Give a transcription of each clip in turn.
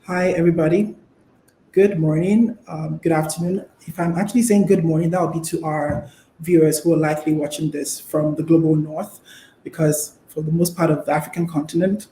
Hi, everybody. Good morning, good afternoon. If I'm actually saying good morning, that will be to our viewers who are likely watching this from the global north, because for the most part of the African continent,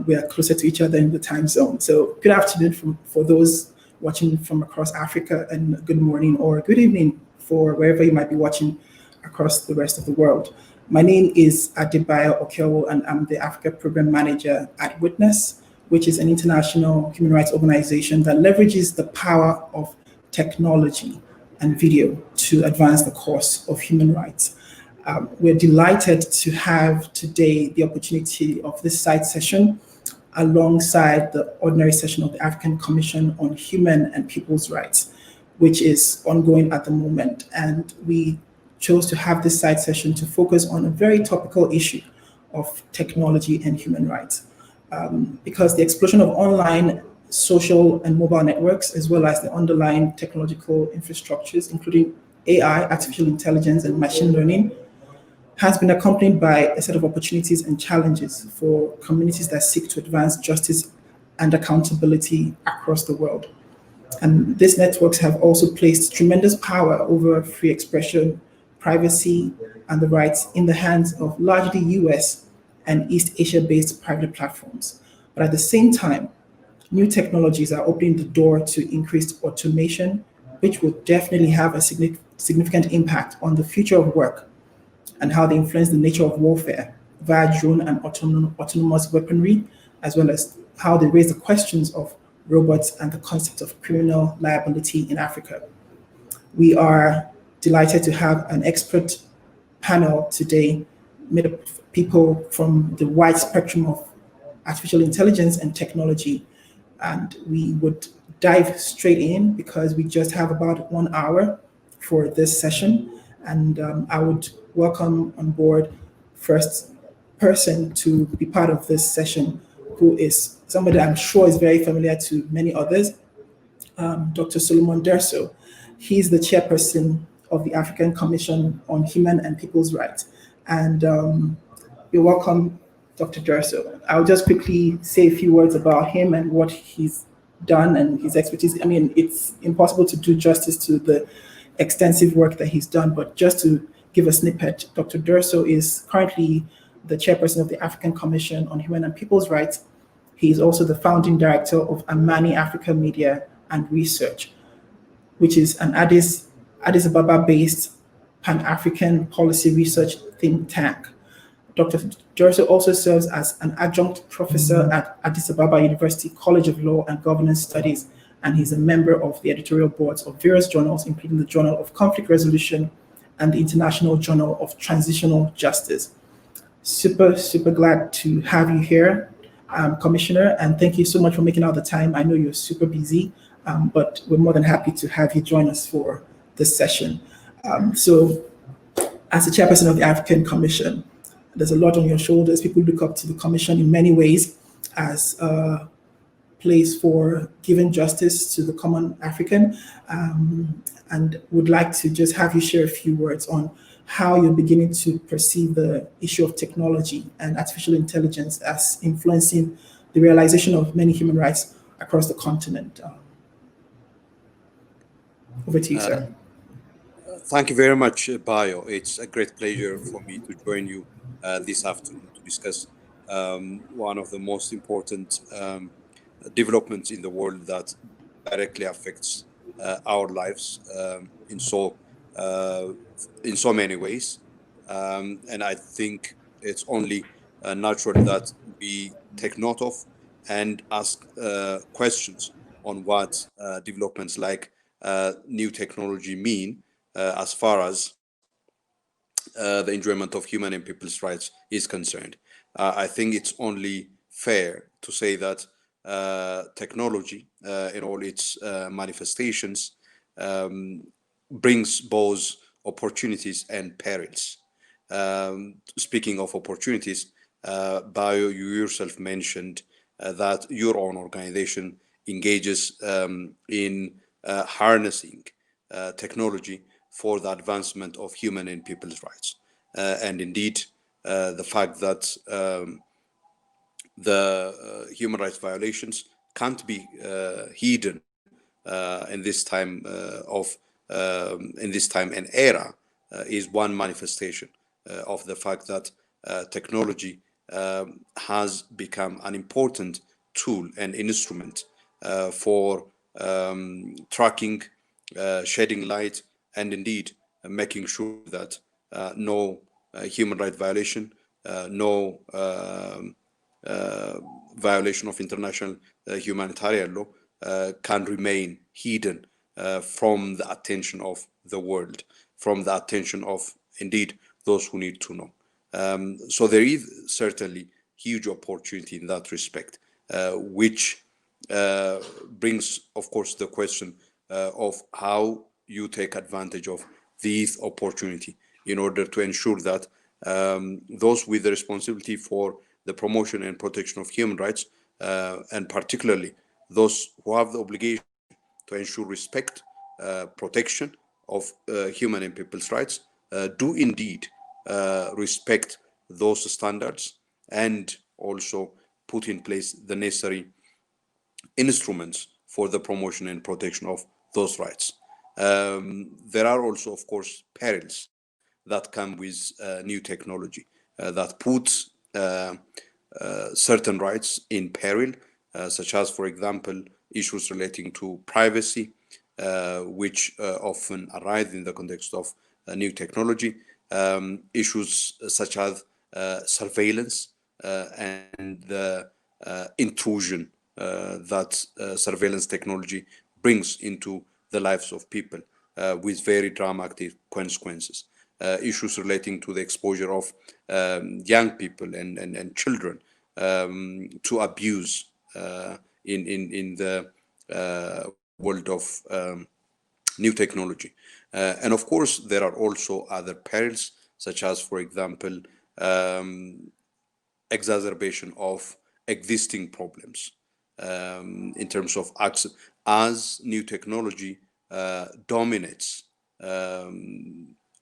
we are closer to each other in the time zone. So, good afternoon for those watching from across Africa, and good morning or good evening for wherever you might be watching across the rest of the world. My name is Adebayo Okeowo, and I'm the Africa Program Manager at Witness, which is an international human rights organization that leverages the power of technology and video to advance the cause of human rights. We're delighted to have today the opportunity of this side session alongside the ordinary session of the African Commission on Human and People's Rights, which is ongoing at the moment. And we chose to have this side session to focus on a very topical issue of technology and human rights. Because the explosion of online, social, and mobile networks, as well as the underlying technological infrastructures, including AI, artificial intelligence, and machine learning, has been accompanied by a set of opportunities and challenges for communities that seek to advance justice and accountability across the world. And these networks have also placed tremendous power over free expression, privacy, and the rights in the hands of largely US and East Asia based private platforms. But at the same time, new technologies are opening the door to increased automation, which will definitely have a significant impact on the future of work and how they influence the nature of warfare via drone and autonomous weaponry, as well as how they raise the questions of robots and the concept of criminal liability in Africa. We are delighted to have an expert panel today made up of people from the wide spectrum of artificial intelligence and technology. And we would dive straight in because we just have about 1 hour for this session. And I would welcome on board first person to be part of this session, who is somebody I'm sure is very familiar to many others, Dr. Solomon Dersso. He's the chairperson of the African Commission on Human and People's Rights. And you're welcome, Dr. Dersso. I'll just quickly say a few words about him and what he's done and his expertise. I mean, it's impossible to do justice to the extensive work that he's done, but just to give a snippet, Dr. Dersso is currently the chairperson of the African Commission on Human and People's Rights. He is also the founding director of Amani Africa Media and Research, which is an Addis Ababa-based Pan-African policy research think tank. Dr. Dersso also serves as an adjunct professor at Addis Ababa University College of Law and Governance Studies, and he's a member of the editorial boards of various journals, including the Journal of Conflict Resolution and the International Journal of Transitional Justice. Super glad to have you here, Commissioner, and thank you so much for making out the time. I know you're super busy, but we're more than happy to have you join us for this session. So, as the chairperson of the African Commission, there's a lot on your shoulders. People look up to the Commission in many ways as a place for giving justice to the common African, and would like to just have you share a few words on how you're beginning to perceive the issue of technology and artificial intelligence as influencing the realization of many human rights across the continent. Over to you, sir. Thank you very much, Bayo. It's a great pleasure for me to join you this afternoon to discuss one of the most important developments in the world that directly affects our lives in so many ways. And I think it's only natural that we take note of and ask questions on what developments like new technology mean as far as the enjoyment of human and people's rights is concerned. I think it's only fair to say that technology in all its manifestations brings both opportunities and perils. Speaking of opportunities, Bayo, you yourself mentioned that your own organization engages in harnessing technology for the advancement of human and people's rights. And indeed, the fact that the human rights violations can't be hidden in this time in this time and era is one manifestation of the fact that technology has become an important tool and instrument for tracking, shedding light, and indeed making sure that no human right violation, no violation of international humanitarian law can remain hidden from the attention of the world, from the attention of indeed those who need to know. So there is certainly huge opportunity in that respect, which brings, of course, the question of how you take advantage of this opportunity in order to ensure that those with the responsibility for the promotion and protection of human rights, and particularly those who have the obligation to ensure respect, protection of human and people's rights, do indeed respect those standards and also put in place the necessary instruments for the promotion and protection of those rights. There are also, of course, perils that come with new technology that puts certain rights in peril, such as, for example, issues relating to privacy, which often arise in the context of new technology, issues such as surveillance and the intrusion that surveillance technology brings into the lives of people with very dramatic consequences. Issues relating to the exposure of young people and children to abuse in the world of new technology. And of course, there are also other perils, such as, for example, exacerbation of existing problems in terms of access, as new technology dominates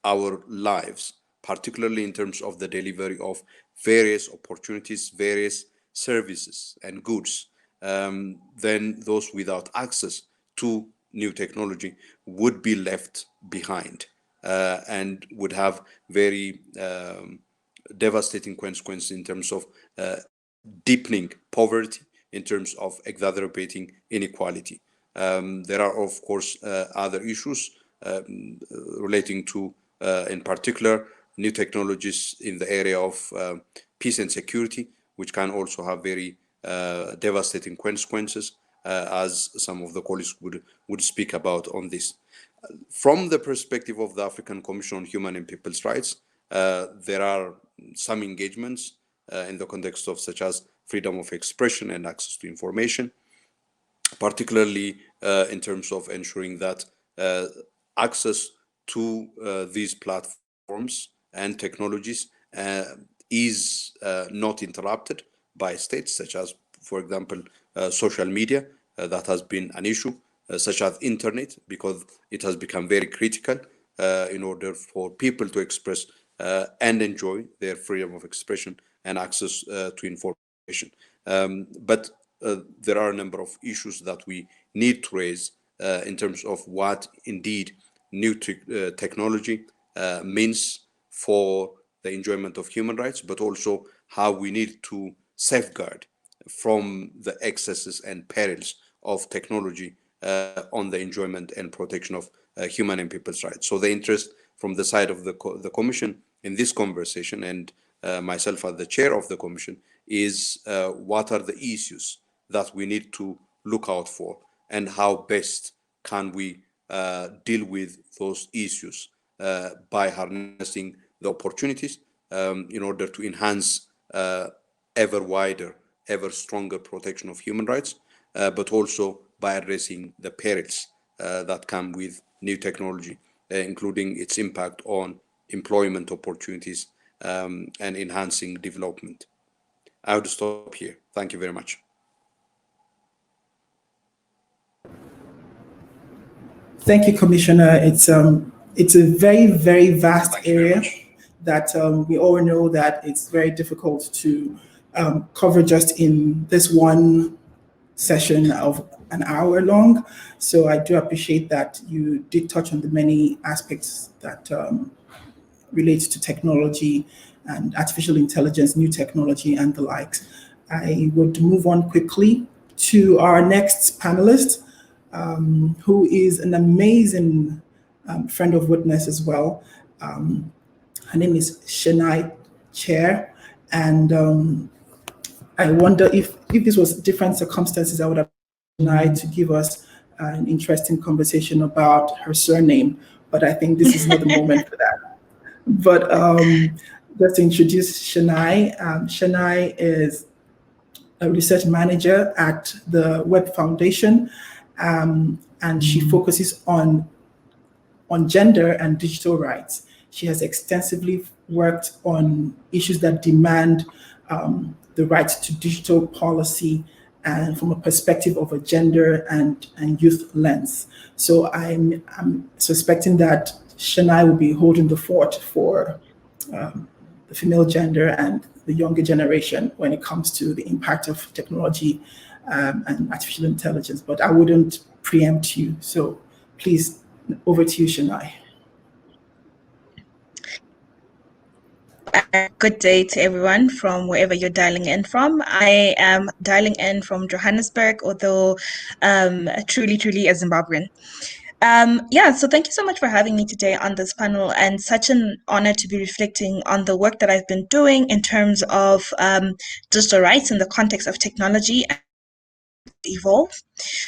our lives, particularly in terms of the delivery of various opportunities, various services and goods. Then those without access to new technology would be left behind and would have very devastating consequences in terms of deepening poverty, in terms of exacerbating inequality. There are, of course, other issues relating to, in particular, new technologies in the area of peace and security, which can also have very devastating consequences, as some of the colleagues would speak about on this. From the perspective of the African Commission on Human and People's Rights, there are some engagements in the context of such as freedom of expression and access to information, particularly in terms of ensuring that access to these platforms and technologies is not interrupted by states, such as, for example, social media, that has been an issue, such as internet, because it has become very critical in order for people to express and enjoy their freedom of expression and access to information. But there are a number of issues that we need to raise in terms of what indeed new technology means for the enjoyment of human rights, but also how we need to safeguard from the excesses and perils of technology on the enjoyment and protection of human and people's rights. So the interest from the side of the Commission in this conversation, and myself as the chair of the Commission, is what are the issues that we need to look out for, and how best can we deal with those issues by harnessing the opportunities in order to enhance ever wider, ever stronger protection of human rights, but also by addressing the perils that come with new technology, including its impact on employment opportunities and enhancing development. I would stop here. Thank you very much. Thank you, Commissioner. It's a very, very vast area that we all know that it's very difficult to cover just in this one session of an hour long. So I do appreciate that you did touch on the many aspects that relates to technology and artificial intelligence, new technology, and the likes. I would move on quickly to our next panelist, who is an amazing friend of witness as well. Her name is Chenai Chair, and I wonder if this was different circumstances, I would have Chenai to give us an interesting conversation about her surname, but I think this is not the moment for that. But just to introduce Chenai, Chenai is a research manager at the Web Foundation, and she focuses on gender and digital rights. She has extensively worked on issues that demand the right to digital policy and from a perspective of a gender and youth lens. So I'm suspecting that Chenai will be holding the fort for the female gender and the younger generation when it comes to the impact of technology and artificial intelligence. But I wouldn't preempt you. So please, over to you, Chenai. Good day to everyone from wherever you're dialing in from. I am dialing in from Johannesburg, although truly a Zimbabwean. So thank you so much for having me today on this panel, and such an honor to be reflecting on the work that I've been doing in terms of digital rights in the context of technology and evolve.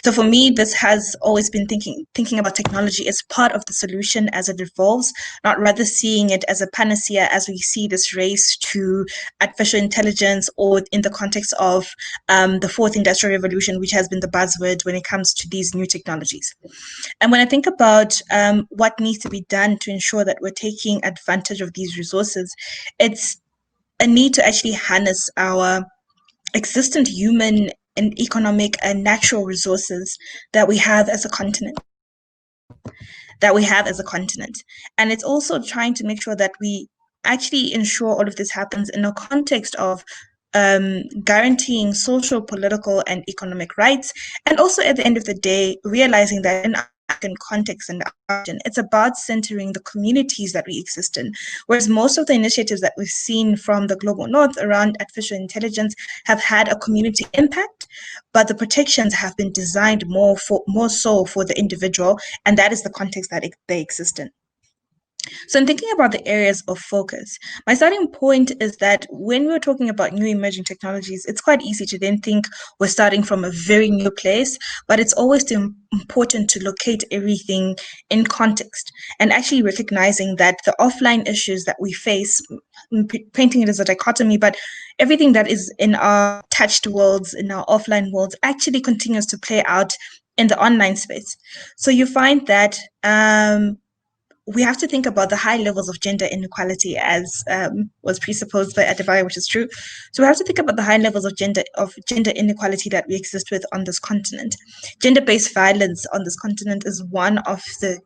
So for me, this has always been thinking about technology as part of the solution as it evolves, not rather seeing it as a panacea as we see this race to artificial intelligence, or in the context of the fourth industrial revolution, which has been the buzzword when it comes to these new technologies. And when I think about what needs to be done to ensure that we're taking advantage of these resources, it's a need to actually harness our existent human and economic and natural resources that we have as a continent. And it's also trying to make sure that we actually ensure all of this happens in a context of guaranteeing social, political, and economic rights. And also at the end of the day, realizing that in African context and it's about centering the communities that we exist in. Whereas most of the initiatives that we've seen from the global north around artificial intelligence have had a community impact, but the protections have been designed more so for the individual, and that is the context that they exist in. So in thinking about the areas of focus, my starting point is that when we're talking about new emerging technologies, it's quite easy to then think we're starting from a very new place, but it's always important to locate everything in context and actually recognizing that the offline issues that we face, painting it as a dichotomy, but everything that is in our touched worlds, in our offline worlds, actually continues to play out in the online space. So you find that we have to think about the high levels of gender inequality, as was presupposed by Adebayo, which is true. So we have to think about the high levels of gender inequality that we exist with on this continent. Gender-based violence on this continent is one of the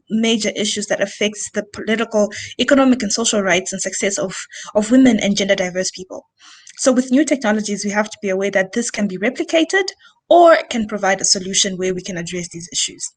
major issues that affects the political, economic, and social rights and success of women and gender diverse people. So with new technologies, we have to be aware that this can be replicated or can provide a solution where we can address these issues.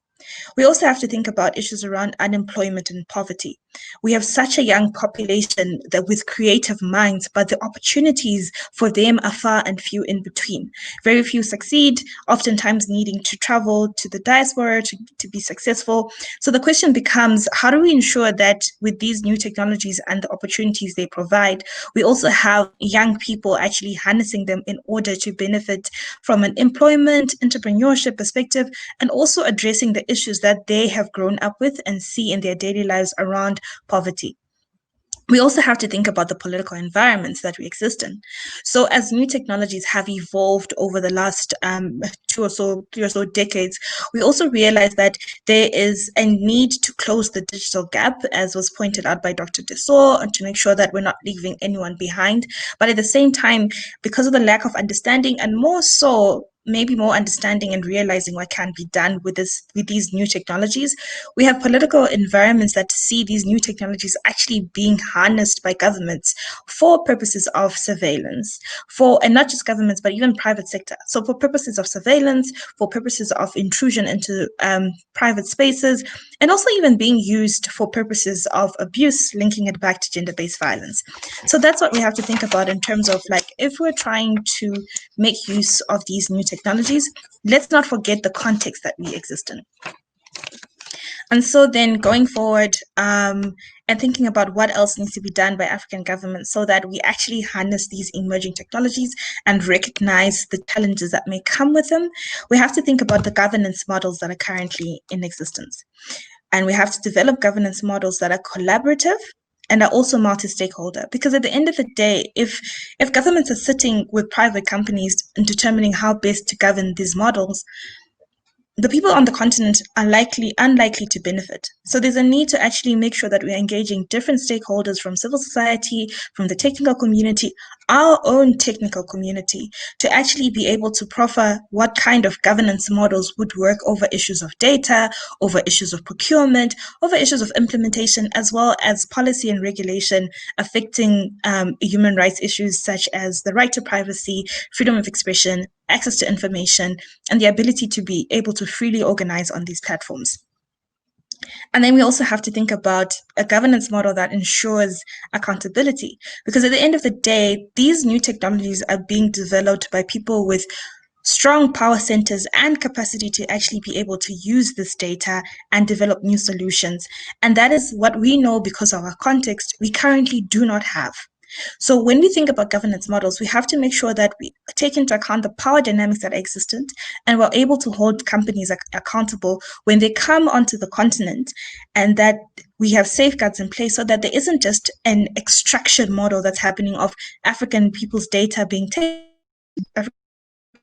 We also have to think about issues around unemployment and poverty. We have such a young population that with creative minds, but the opportunities for them are far and few in between. Very few succeed, oftentimes needing to travel to the diaspora to be successful. So the question becomes, how do we ensure that with these new technologies and the opportunities they provide, we also have young people actually harnessing them in order to benefit from an employment, entrepreneurship perspective, and also addressing the issues that they have grown up with and see in their daily lives around poverty. We also have to think about the political environments that we exist in. So as new technologies have evolved over the last 3 or so decades, we also realize that there is a need to close the digital gap, as was pointed out by Dr. Dersso, and to make sure that we're not leaving anyone behind. But at the same time, because of the lack of understanding and more so maybe more understanding and realizing what can be done with these new technologies, we have political environments that see these new technologies actually being harnessed by governments for purposes of surveillance, and not just governments, but even private sector. So for purposes of surveillance, for purposes of intrusion into private spaces, and also even being used for purposes of abuse, linking it back to gender-based violence. So that's what we have to think about in terms of, like, if we're trying to make use of these new technologies, let's not forget the context that we exist in. And so then going forward, and thinking about what else needs to be done by African governments so that we actually harness these emerging technologies and recognize the challenges that may come with them, we have to think about the governance models that are currently in existence. And we have to develop governance models that are collaborative and are also multi-stakeholder. Because at the end of the day, if governments are sitting with private companies and determining how best to govern these models, the people on the continent are unlikely to benefit. So there's a need to actually make sure that we're engaging different stakeholders from civil society, from the technical community, our own technical community, to actually be able to proffer what kind of governance models would work over issues of data, over issues of procurement, over issues of implementation, as well as policy and regulation affecting human rights issues such as the right to privacy, freedom of expression, access to information, and the ability to be able to freely organize on these platforms. And then we also have to think about a governance model that ensures accountability, because at the end of the day, these new technologies are being developed by people with strong power centers and capacity to actually be able to use this data and develop new solutions. And that is what we know because of our context we currently do not have. So when we think about governance models, we have to make sure that we take into account the power dynamics that are existent, and we're able to hold companies accountable when they come onto the continent, and that we have safeguards in place so that there isn't just an extraction model that's happening of African people's data being taken,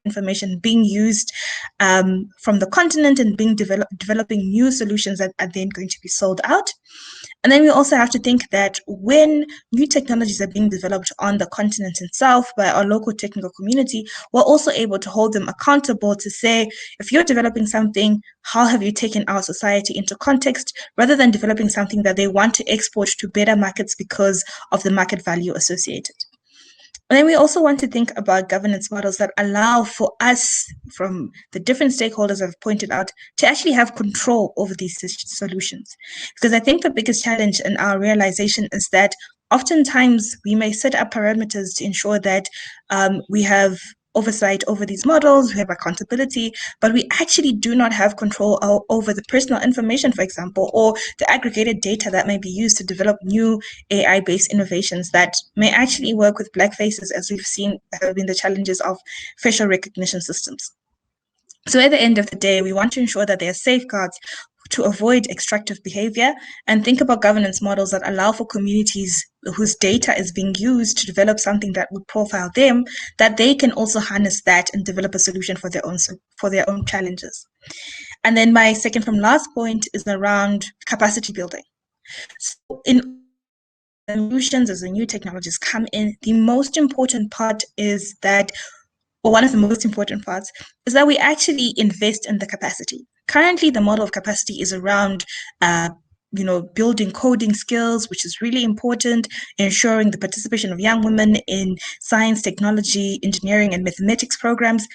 information being used from the continent and being developing new solutions that are then going to be sold out. And then we also have to think that when new technologies are being developed on the continent itself by our local technical community, we're also able to hold them accountable to say, if you're developing something, how have you taken our society into context, rather than developing something that they want to export to better markets because of the market value associated. And then we also want to think about governance models that allow for us, from the different stakeholders I've pointed out, to actually have control over these solutions. Because I think the biggest challenge in our realization is that oftentimes we may set up parameters to ensure that we have oversight over these models, we have accountability, but we actually do not have control over the personal information, for example, or the aggregated data that may be used to develop new AI-based innovations that may actually work with Black faces, as we've seen have been the challenges of facial recognition systems. So at the end of the day, we want to ensure that there are safeguards to avoid extractive behavior, and think about governance models that allow for communities whose data is being used to develop something that would profile them, that they can also harness that and develop a solution for their own challenges. And then my second from last point is around capacity building. So in solutions, as the new technologies come in, the most important part is that, or one of the most important parts, is that we actually invest in the capacity. Currently, the model of capacity is around building coding skills, which is really important, ensuring the participation of young women in science, technology, engineering, and mathematics programs.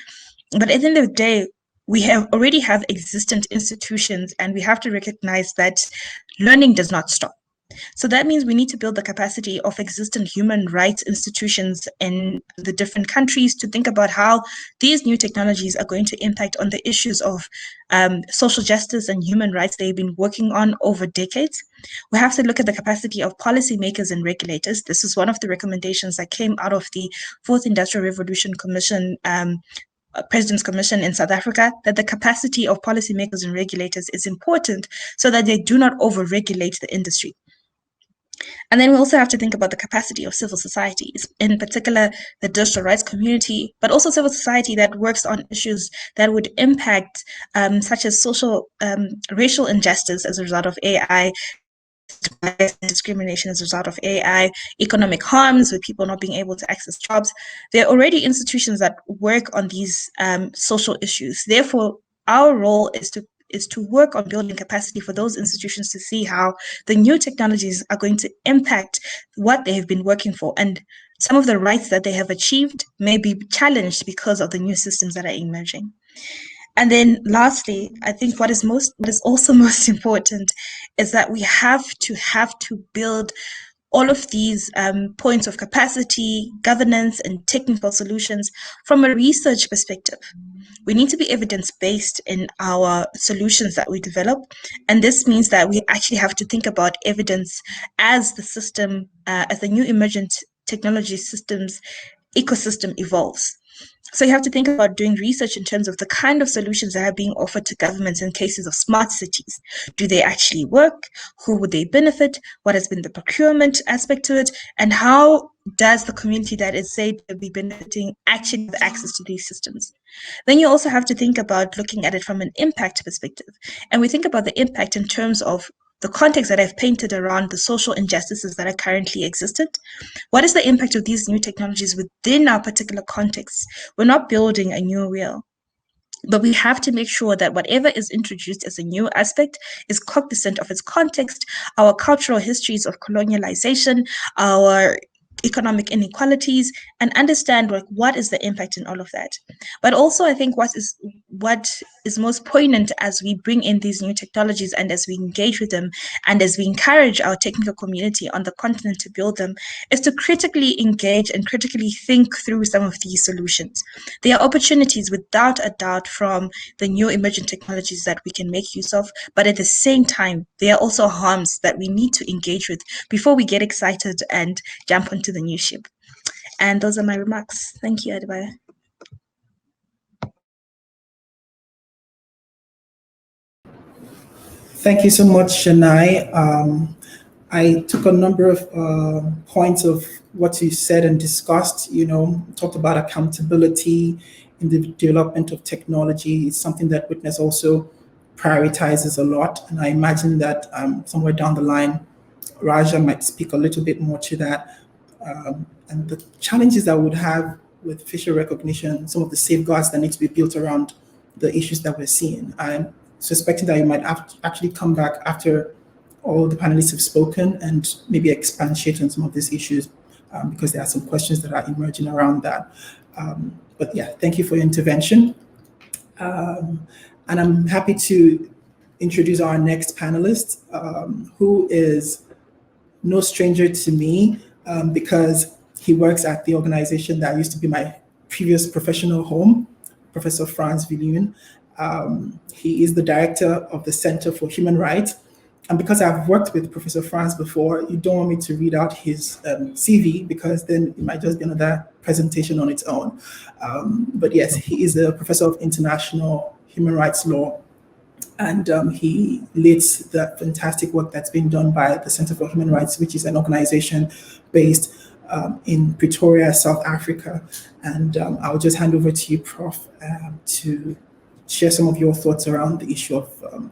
But at the end of the day, we already have existent institutions, and we have to recognize that learning does not stop. So that means we need to build the capacity of existing human rights institutions in the different countries to think about how these new technologies are going to impact on the issues of social justice and human rights they've been working on over decades. We have to look at the capacity of policymakers and regulators. This is one of the recommendations that came out of the Fourth Industrial Revolution Commission, President's Commission in South Africa, that the capacity of policymakers and regulators is important so that they do not over-regulate the industry. And then we also have to think about the capacity of civil societies, in particular the digital rights community, but also civil society that works on issues that would impact such as racial injustice as a result of AI, bias and discrimination as a result of AI, economic harms with people not being able to access jobs. There are already institutions that work on these social issues. Therefore, our role is to work on building capacity for those institutions to see how the new technologies are going to impact what they have been working for, and some of the rights that they have achieved may be challenged because of the new systems that are emerging. And then lastly, I think what is also most important is that we have to build all of these points of capacity, governance, and technical solutions from a research perspective. We need to be evidence-based in our solutions that we develop. And this means that we actually have to think about evidence as the system, as the new emergent technology systems ecosystem evolves. So you have to think about doing research in terms of the kind of solutions that are being offered to governments in cases of smart cities. Do they actually work? Who would they benefit? What has been the procurement aspect to it? And how does the community that is said to be benefiting actually have access to these systems? Then you also have to think about looking at it from an impact perspective. And we think about the impact in terms of the context that I've painted around the social injustices that are currently existent. What is the impact of these new technologies within our particular context? We're not building a new wheel, but we have to make sure that whatever is introduced as a new aspect is cognizant of its context, our cultural histories of colonialization, our economic inequalities, and understand what is the impact in all of that. But also, I think what is most poignant as we bring in these new technologies and as we engage with them and as we encourage our technical community on the continent to build them is to critically engage and critically think through some of these solutions. There are opportunities without a doubt from the new emergent technologies that we can make use of, but at the same time, there are also harms that we need to engage with before we get excited and jump onto the new ship. And those are my remarks. Thank you, Adebayo. Thank you so much, Chenai. I took a number of points of what you said and discussed, talked about accountability in the development of technology. It's something that Witness also prioritizes a lot. And I imagine that somewhere down the line, Raja might speak a little bit more to that. And the challenges that we would have with facial recognition, some of the safeguards that need to be built around the issues that we're seeing. I'm suspecting that you might actually come back after all the panelists have spoken and maybe expatiate on some of these issues because there are some questions that are emerging around that. But yeah, thank you for your intervention. And I'm happy to introduce our next panelist, who is no stranger to me because he works at the organization that used to be my previous professional home, Professor Frans Viljoen. He is the director of the Center for Human Rights. And because I've worked with Professor Frans before, you don't want me to read out his CV because then it might just be another presentation on its own. But yes, he is a professor of international human rights law. And he leads the fantastic work that's been done by the Center for Human Rights, which is an organization based in Pretoria, South Africa. And I'll just hand over to you, Prof, to share some of your thoughts around the issue of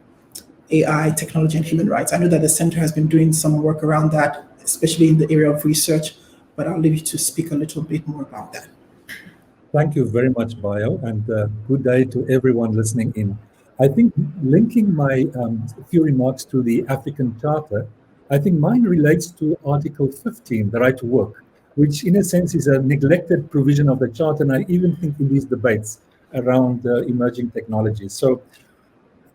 AI, technology, and human rights. I know that the center has been doing some work around that, especially in the area of research, but I'll leave you to speak a little bit more about that. Thank you very much, Bayo, and good day to everyone listening in. I think linking my few remarks to the African Charter, I think mine relates to Article 15, the right to work, which in a sense is a neglected provision of the Charter, and I even think in these debates around emerging technologies. So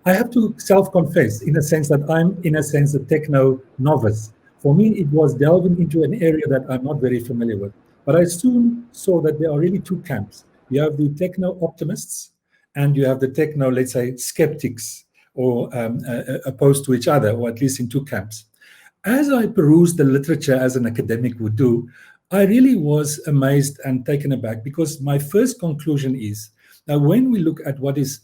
I have to self-confess, in a sense, that I'm, in a sense, a techno novice. For me, it was delving into an area that I'm not very familiar with. But I soon saw that there are really two camps. You have the techno-optimists, and you have the techno, let's say, skeptics, or opposed to each other, or at least in two camps. As I perused the literature as an academic would do, I really was amazed and taken aback, because my first conclusion is that when we look at what is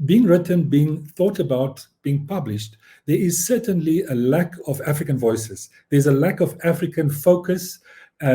being written, being thought about, being published, there is certainly a lack of African voices. There's a lack of African focus,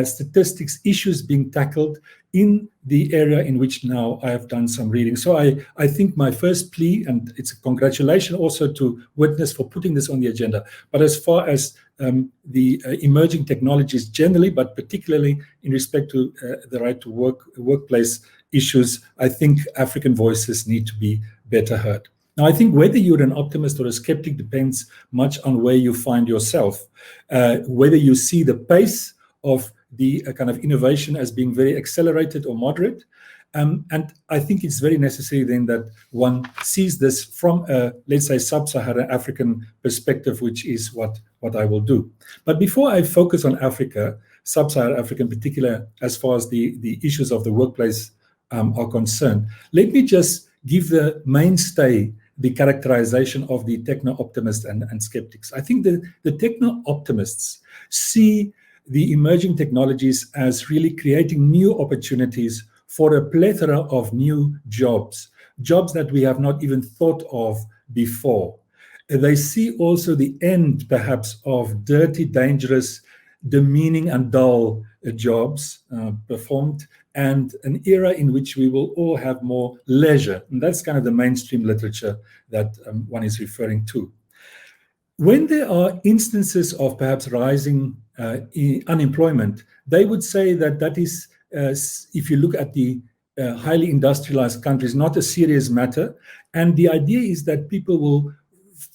statistics, issues being tackled in the area in which now I have done some reading. So I think my first plea, and it's a congratulation also to Witness for putting this on the agenda, but as far as the emerging technologies generally, but particularly in respect to the right to workplace issues, I think African voices need to be better heard. Now, I think whether you're an optimist or a skeptic depends much on where you find yourself, whether you see the pace of the kind of innovation as being very accelerated or moderate. And I think it's very necessary then that one sees this from a, let's say, sub-Saharan African perspective, which is what I will do. But before I focus on Africa, sub-Saharan Africa in particular, as far as the issues of the workplace are concerned, let me just give the mainstay, the characterization of the techno-optimists and skeptics. I think the techno-optimists see the emerging technologies as really creating new opportunities for a plethora of new jobs that we have not even thought of before. They see also the end, perhaps, of dirty, dangerous, demeaning and dull jobs performed, and an era in which we will all have more leisure. And that's kind of the mainstream literature that one is referring to. When there are instances of perhaps rising unemployment, they would say that is, if you look at the highly industrialized countries, not a serious matter. And the idea is that people will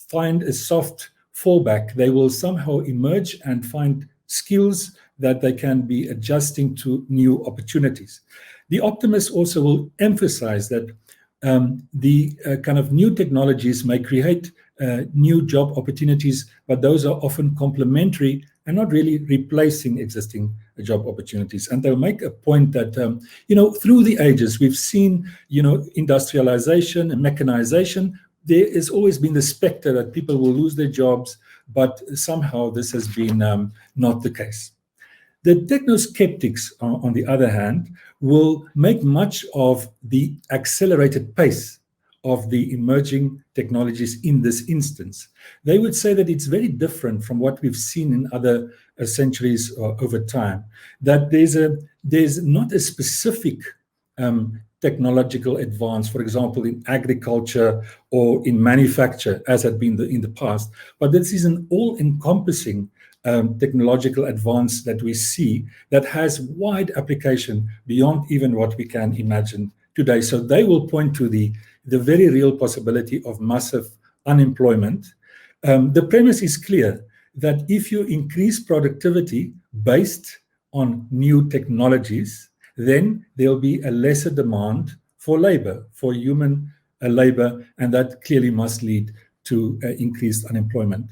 find a soft fallback. They will somehow emerge and find skills that they can be adjusting to new opportunities. The optimists also will emphasize that the kind of new technologies may create new job opportunities, but those are often complementary and not really replacing existing job opportunities. And they'll make a point that, through the ages, we've seen, industrialization and mechanization. There has always been the specter that people will lose their jobs, but somehow this has been not the case. The techno-skeptics, on the other hand, will make much of the accelerated pace of the emerging technologies in this instance. They would say that it's very different from what we've seen in other centuries over time, that there's not a specific technological advance, for example, in agriculture or in manufacture, as had been in the past, but this is an all-encompassing technological advance that we see that has wide application beyond even what we can imagine today. So they will point to the very real possibility of massive unemployment. The premise is clear that if you increase productivity based on new technologies, then there'll be a lesser demand for labor, for human labor, and that clearly must lead to increased unemployment.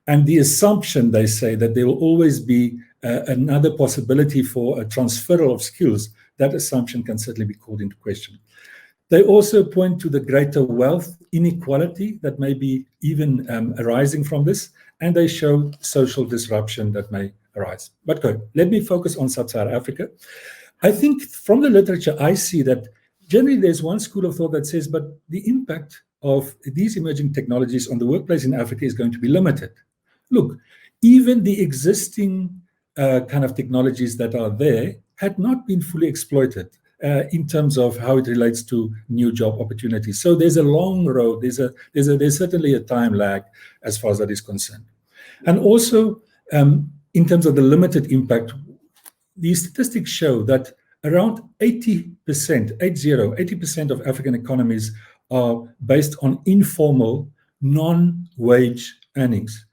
And the assumption, they say, that there will always be another possibility for a transferal of skills, that assumption can certainly be called into question. They also point to the greater wealth inequality that may be even arising from this, and they show social disruption that may arise. But let me focus on sub-Saharan Africa. I think from the literature, I see that generally there's one school of thought that says, but the impact of these emerging technologies on the workplace in Africa is going to be limited. Look, even the existing kind of technologies that are there had not been fully exploited in terms of how it relates to new job opportunities. So there's a long road. There's certainly a time lag as far as that is concerned. And also, in terms of the limited impact, the statistics show that around 80% of African economies are based on informal, non-wage earnings.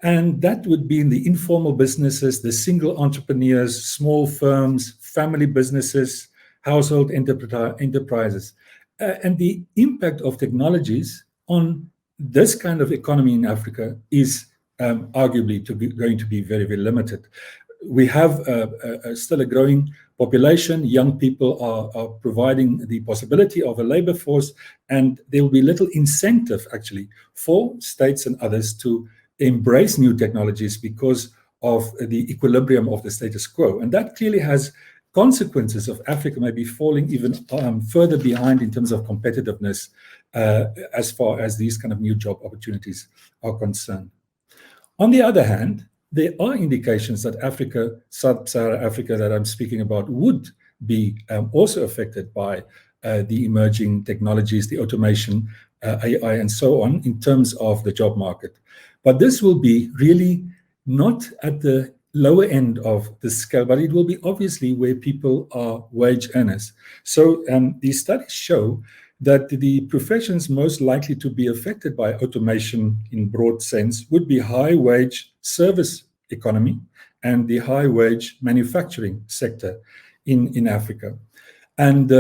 And that would be in the informal businesses, the single entrepreneurs, small firms, family businesses, household enterprises. And the impact of technologies on this kind of economy in Africa is arguably going to be very, very limited. We have still a growing population. Young people are providing the possibility of a labor force, and there will be little incentive, actually, for states and others to embrace new technologies because of the equilibrium of the status quo. And that clearly has consequences of Africa maybe falling even further behind in terms of competitiveness as far as these kind of new job opportunities are concerned. On the other hand, there are indications that Africa, sub-Saharan Africa that I'm speaking about, would be also affected by the emerging technologies, the automation, AI, and so on, in terms of the job market. But this will be really not at the lower end of the scale, but it will be obviously where people are wage earners. So these studies show that the professions most likely to be affected by automation in broad sense would be high wage service economy and the high wage manufacturing sector in Africa. And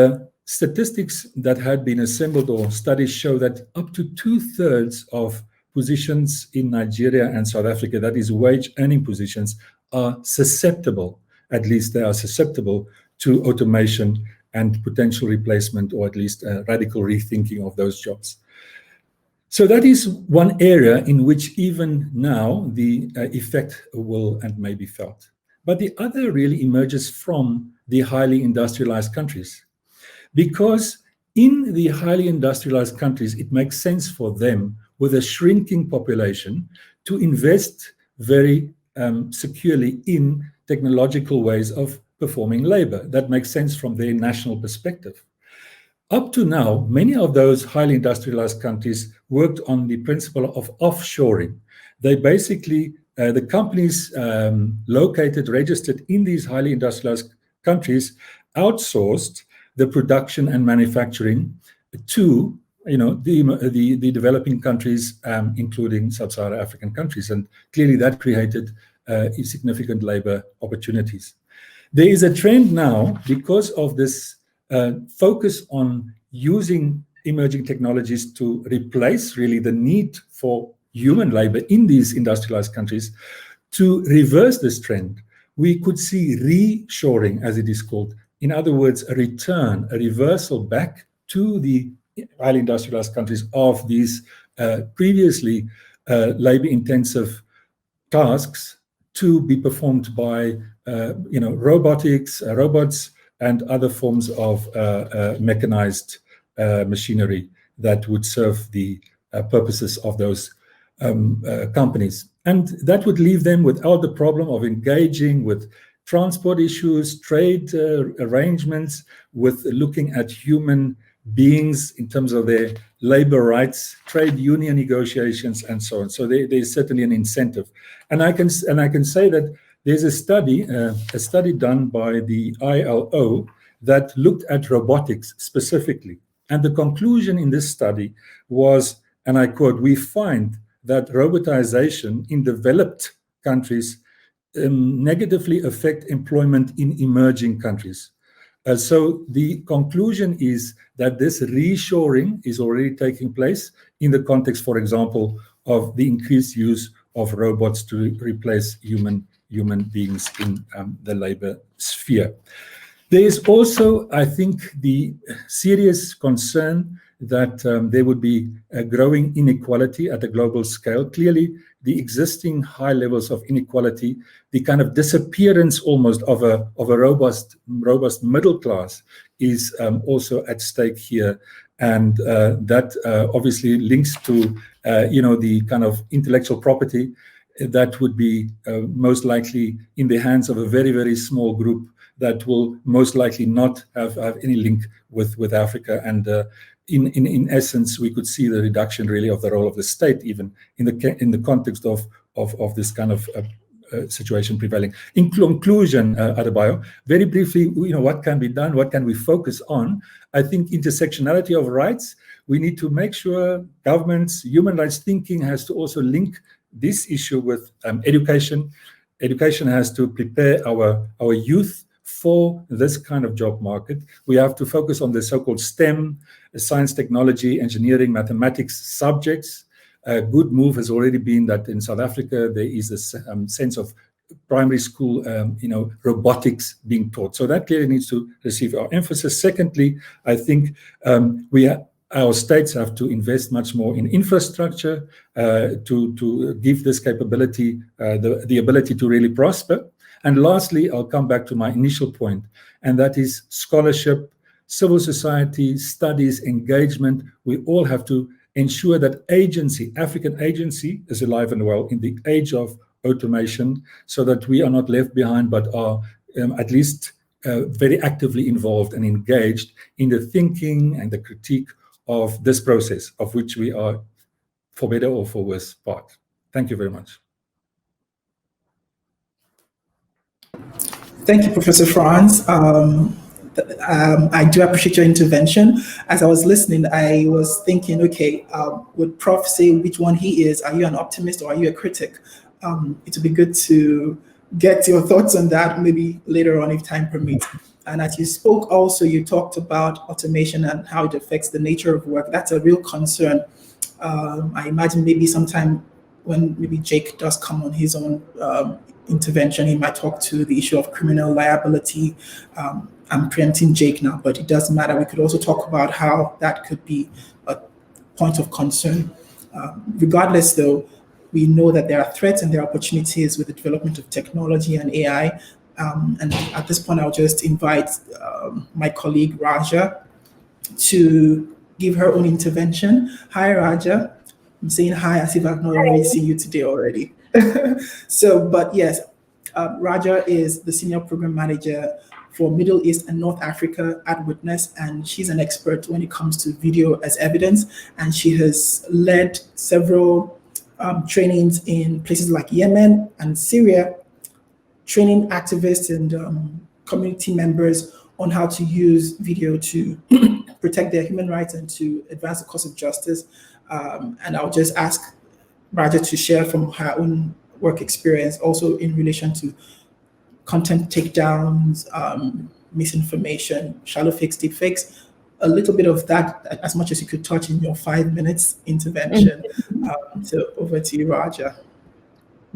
statistics that had been assembled or studies show that up to 2/3 of positions in Nigeria and South Africa, that is wage earning positions, are susceptible, at least they are susceptible to automation and potential replacement, or at least radical rethinking of those jobs. So that is one area in which even now the effect will and may be felt. But the other really emerges from the highly industrialized countries, because in the highly industrialized countries, it makes sense for them, with a shrinking population, to invest very securely in technological ways of performing labor. That makes sense from their national perspective. Up to now, many of those highly industrialized countries worked on the principle of offshoring. They basically, the companies located, registered in these highly industrialized countries, outsourced the production and manufacturing to the developing countries, including sub-Saharan African countries. And clearly that created significant labor opportunities. There is a trend now, because of this focus on using emerging technologies to replace really the need for human labor in these industrialized countries, to reverse this trend. We could see reshoring, as it is called. In other words, a return, a reversal back to the highly industrialized countries of these previously labor-intensive tasks to be performed by robotics, robots, and other forms of mechanized machinery that would serve the purposes of those companies. And that would leave them without the problem of engaging with transport issues, trade arrangements, with looking at human beings in terms of their labor rights, trade union negotiations, and so on. So there's certainly an incentive. And I can say that there's a study done by the ILO that looked at robotics specifically. And the conclusion in this study was, and I quote, "We find that robotization in developed countries negatively affect employment in emerging countries." So the conclusion is that this reshoring is already taking place in the context, for example, of the increased use of robots to replace human beings in the labor sphere. There is also, I think, the serious concern that there would be a growing inequality at a global scale. Clearly, the existing high levels of inequality, the kind of disappearance almost of a robust middle class, is also at stake here, and that obviously links to the kind of intellectual property that would be most likely in the hands of a very, very small group that will most likely not have any link with Africa. And in essence, we could see the reduction really of the role of the state, even in the context of this kind of situation prevailing. In conclusion, Adebayo, very briefly, what can be done? What can we focus on? I think intersectionality of rights. We need to make sure governments, human rights thinking has to also link this issue with education. Education has to prepare our youth for this kind of job market. We have to focus on the so-called STEM, science, technology, engineering, mathematics subjects. A good move has already been that in South Africa, there is a sense of primary school, robotics being taught. So that clearly needs to receive our emphasis. Secondly, I think our states have to invest much more in infrastructure to give this capability the ability to really prosper. And lastly, I'll come back to my initial point, and that is scholarship, civil society, studies, engagement. We all have to ensure that African agency is alive and well in the age of automation, so that we are not left behind, but are at least very actively involved and engaged in the thinking and the critique of this process, of which we are, for better or for worse, part. Thank you very much. Thank you, Professor Frans. I do appreciate your intervention. As I was listening, I was thinking, okay, would Prof say which one he is? Are you an optimist or are you a critic? It would be good to get your thoughts on that maybe later on if time permits. And as you spoke also, you talked about automation and how it affects the nature of work. That's a real concern. I imagine maybe sometime when maybe Jake does come on his own intervention, he might talk to the issue of criminal liability. I'm preempting Jake now, but it doesn't matter. We could also talk about how that could be a point of concern. Regardless, though, we know that there are threats and there are opportunities with the development of technology and AI. And at this point, I'll just invite my colleague Raja to give her own intervention. Hi, Raja. I'm saying hi as if I've not already seen you today already. But yes, Raja is the Senior Program Manager for Middle East and North Africa at Witness, and she's an expert when it comes to video as evidence, and she has led several trainings in places like Yemen and Syria, training activists and community members on how to use video to protect their human rights and to advance the cause of justice. And I'll just ask Raja to share from her own work experience, also in relation to content takedowns, misinformation, shallow fakes, deep fakes, a little bit of that, as much as you could touch in your 5 minutes intervention. So over to you, Raja.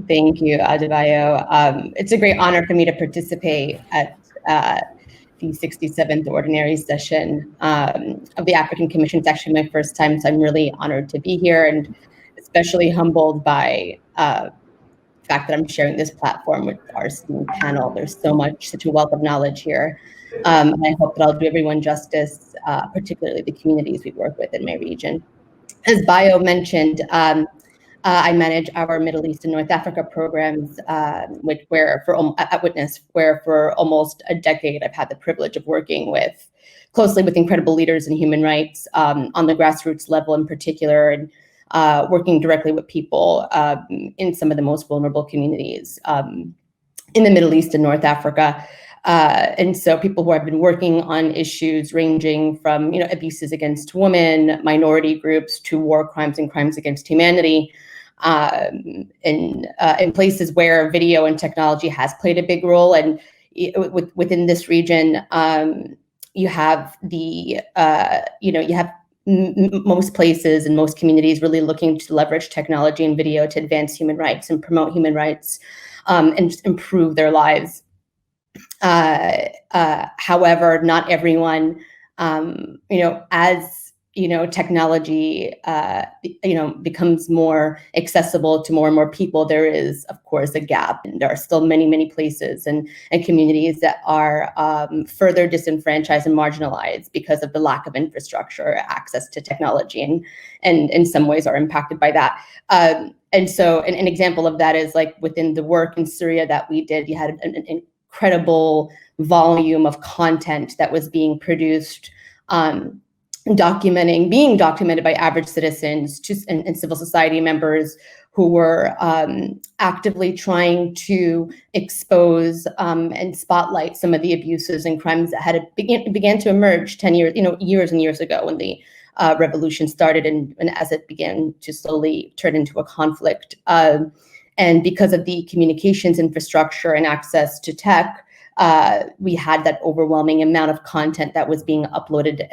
Thank you, Adebayo. It's a great honor for me to participate at the 67th Ordinary Session of the African Commission. It's actually my first time, so I'm really honored to be here and especially humbled by the fact that I'm sharing this platform with our esteemed panel. There's such a wealth of knowledge here. And I hope that I'll do everyone justice, particularly the communities we work with in my region. As Bayo mentioned, I manage our Middle East and North Africa programs at Witness, where for almost a decade I've had the privilege of working closely with incredible leaders in human rights on the grassroots level in particular, and working directly with people in some of the most vulnerable communities in the Middle East and North Africa. And so people who have been working on issues ranging from abuses against women, minority groups, to war crimes and crimes against humanity, in places where video and technology has played a big role. And within this region, you have most places and most communities really looking to leverage technology and video to advance human rights and promote human rights and just improve their lives. However, not everyone, as technology, becomes more accessible to more and more people, there is, of course, a gap. And there are still many, many places and communities that are further disenfranchised and marginalized because of the lack of infrastructure, access to technology, and in some ways are impacted by that. And so an example of that is like within the work in Syria that we did, you had an incredible volume of content that was being produced, being documented by average citizens and civil society members who were actively trying to expose and spotlight some of the abuses and crimes that began to emerge 10 years, years and years ago when the revolution started and as it began to slowly turn into a conflict. And because of the communications infrastructure and access to tech, we had that overwhelming amount of content that was being uploaded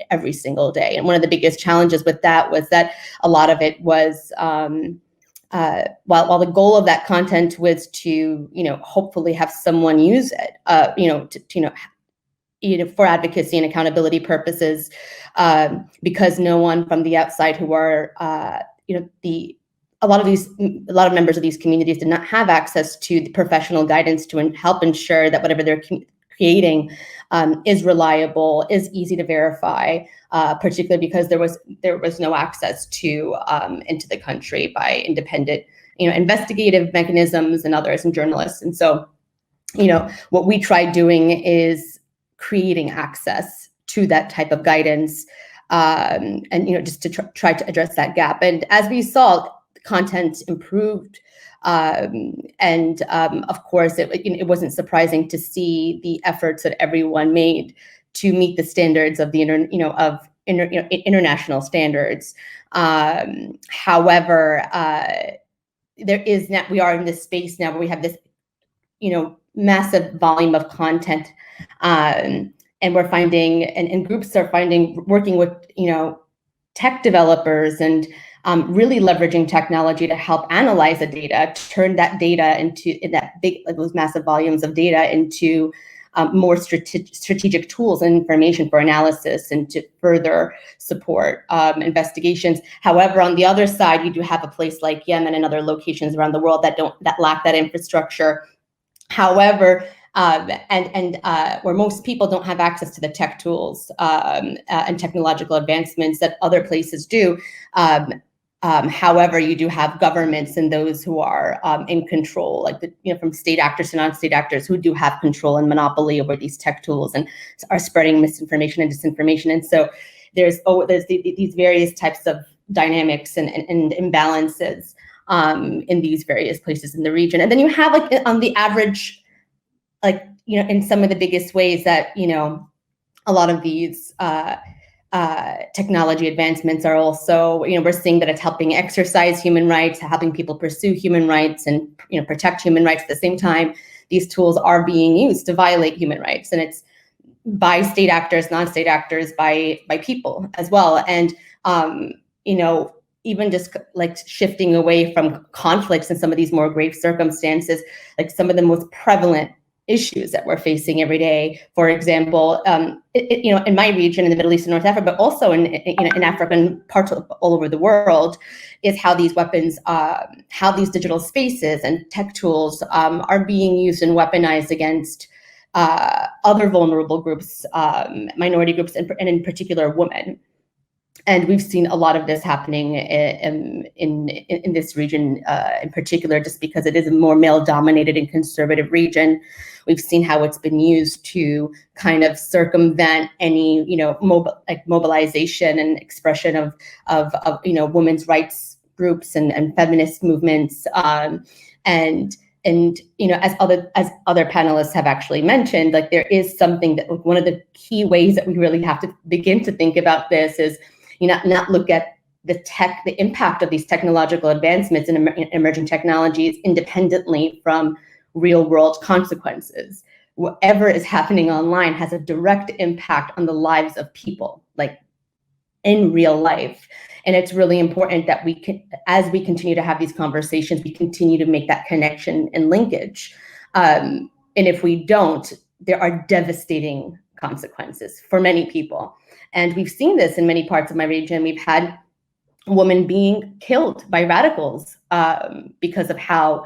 every single day. And one of the biggest challenges with that was that a lot of it was, while the goal of that content was to, hopefully have someone use it, for advocacy and accountability purposes, because no one from the outside who are, a lot of members of these communities did not have access to the professional guidance to help ensure that whatever they're creating is reliable, is easy to verify, particularly because there was no access to into the country by independent, investigative mechanisms and others and journalists. And so, what we tried doing is creating access to that type of guidance, and just to try to address that gap. And as we saw, content improved Of course, it wasn't surprising to see the efforts that everyone made to meet the standards of the international standards. However, we are in this space now where we have this, massive volume of content, and we're finding, and groups are working with, tech developers and really leveraging technology to help analyze the data, turn that data into those massive volumes of data into more strategic tools and information for analysis and to further support investigations. However, on the other side, you do have a place like Yemen and other locations around the world that lack that infrastructure. However, where most people don't have access to the tech tools and technological advancements that other places do. However, you do have governments and those who are in control, like from state actors to non-state actors, who do have control and monopoly over these tech tools and are spreading misinformation and disinformation. And so there's these various types of dynamics and imbalances in these various places in the region. And then you have, like, on the average, like, in some of the biggest ways that, a lot of these technology advancements are also, we're seeing that it's helping exercise human rights, helping people pursue human rights and, protect human rights. At the same time, these tools are being used to violate human rights, and it's by state actors, non-state actors, by people as well. And, even just like shifting away from conflicts and some of these more grave circumstances, like some of the most prevalent issues that we're facing every day. For example, in my region, in the Middle East and North Africa, but also in African parts all over the world, is how these weapons, how these digital spaces and tech tools are being used and weaponized against other vulnerable groups, minority groups, and in particular women. And we've seen a lot of this happening in this region in particular, just because it is a more male-dominated and conservative region. We've seen how it's been used to kind of circumvent any, mobilization and expression of women's rights groups and feminist movements. And as other panelists have actually mentioned, like, there is something that, one of the key ways that we really have to begin to think about this is, not look at the impact of these technological advancements and emerging technologies independently from real world consequences. Whatever is happening online has a direct impact on the lives of people, like in real life. And it's really important that as we continue to have these conversations, we continue to make that connection and linkage. And if we don't, there are devastating consequences for many people. And we've seen this in many parts of my region. We've had women being killed by radicals because of how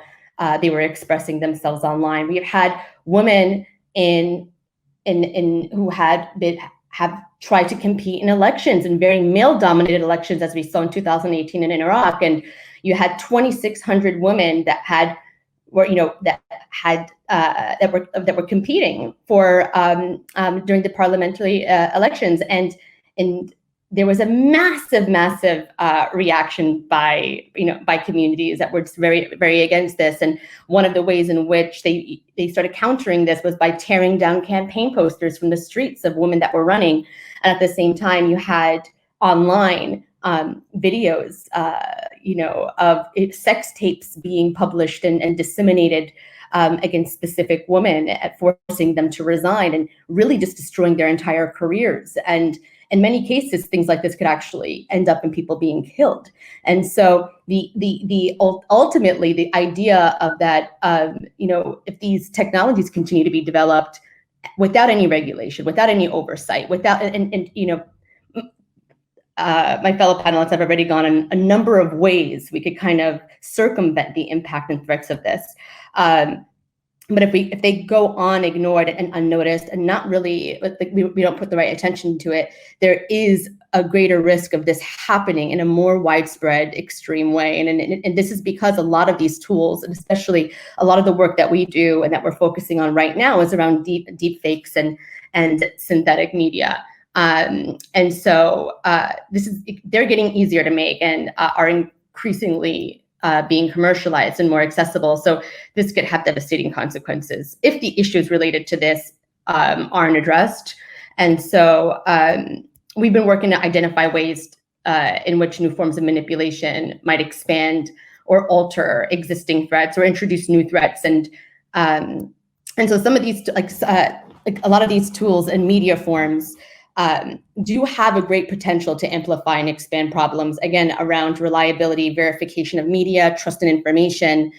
they were expressing themselves online. We've had women who have tried to compete in elections, in very male-dominated elections, as we saw in 2018 in Iraq. And you had 2,600 women that were competing for during the parliamentary elections, and there was a massive reaction by communities that were just very, very against this. And one of the ways in which they started countering this was by tearing down campaign posters from the streets of women that were running. And at the same time, you had online videos, of sex tapes being published and disseminated against specific women, forcing them to resign and really just destroying their entire careers. And in many cases, things like this could actually end up in people being killed. And so ultimately the idea of that, if these technologies continue to be developed without any regulation, without any oversight, my fellow panelists have already gone in a number of ways we could kind of circumvent the impact and threats of this. But if they go on ignored and unnoticed and not really, we don't put the right attention to it, there is a greater risk of this happening in a more widespread, extreme way. And this is because a lot of these tools, and especially a lot of the work that we do and that we're focusing on right now, is around deep fakes and synthetic media. And so they're getting easier to make and are increasingly being commercialized and more accessible. So this could have devastating consequences if the issues related to this aren't addressed. And so we've been working to identify ways in which new forms of manipulation might expand or alter existing threats or introduce new threats. And so some of these, like a lot of these tools and media forms do have a great potential to amplify and expand problems, again, around reliability, verification of media, trust in information,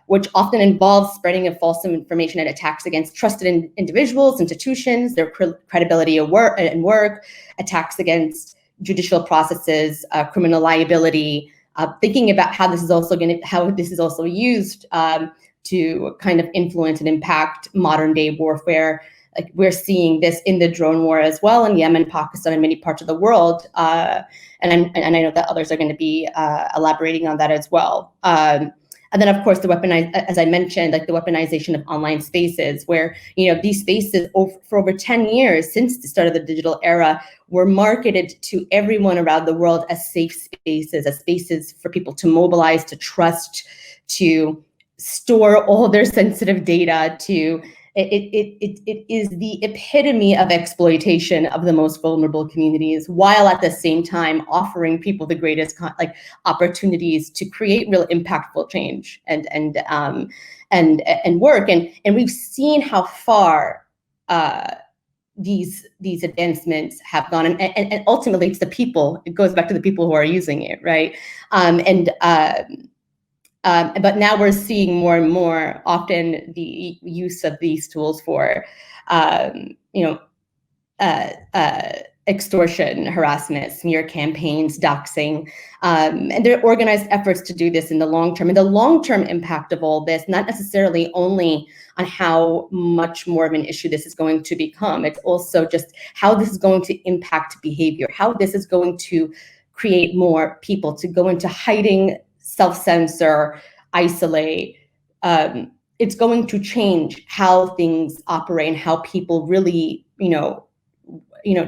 which often involves spreading of false information and attacks against trusted individuals, institutions, their credibility and work, attacks against judicial processes, criminal liability, thinking about how this is also used to kind of influence and impact modern day warfare. Like we're seeing this in the drone war as well in Yemen, Pakistan, and many parts of the world. And I know that others are going to be elaborating on that as well. And then, of course, as I mentioned, like the weaponization of online spaces, where these spaces for over 10 years since the start of the digital era were marketed to everyone around the world as safe spaces, as spaces for people to mobilize, to trust, to store all their sensitive data, it is the epitome of exploitation of the most vulnerable communities, while at the same time offering people the greatest opportunities to create real impactful change and work. And we've seen how far these advancements have gone, and ultimately it's the people. It goes back to the people who are using it, right? But now we're seeing more and more often the use of these tools for, extortion, harassment, smear campaigns, doxing, and there are organized efforts to do this in the long term. And the long-term impact of all this, not necessarily only on how much more of an issue this is going to become, it's also just how this is going to impact behavior, how this is going to create more people to go into hiding, self-censor, isolate. It's going to change how things operate and how people really,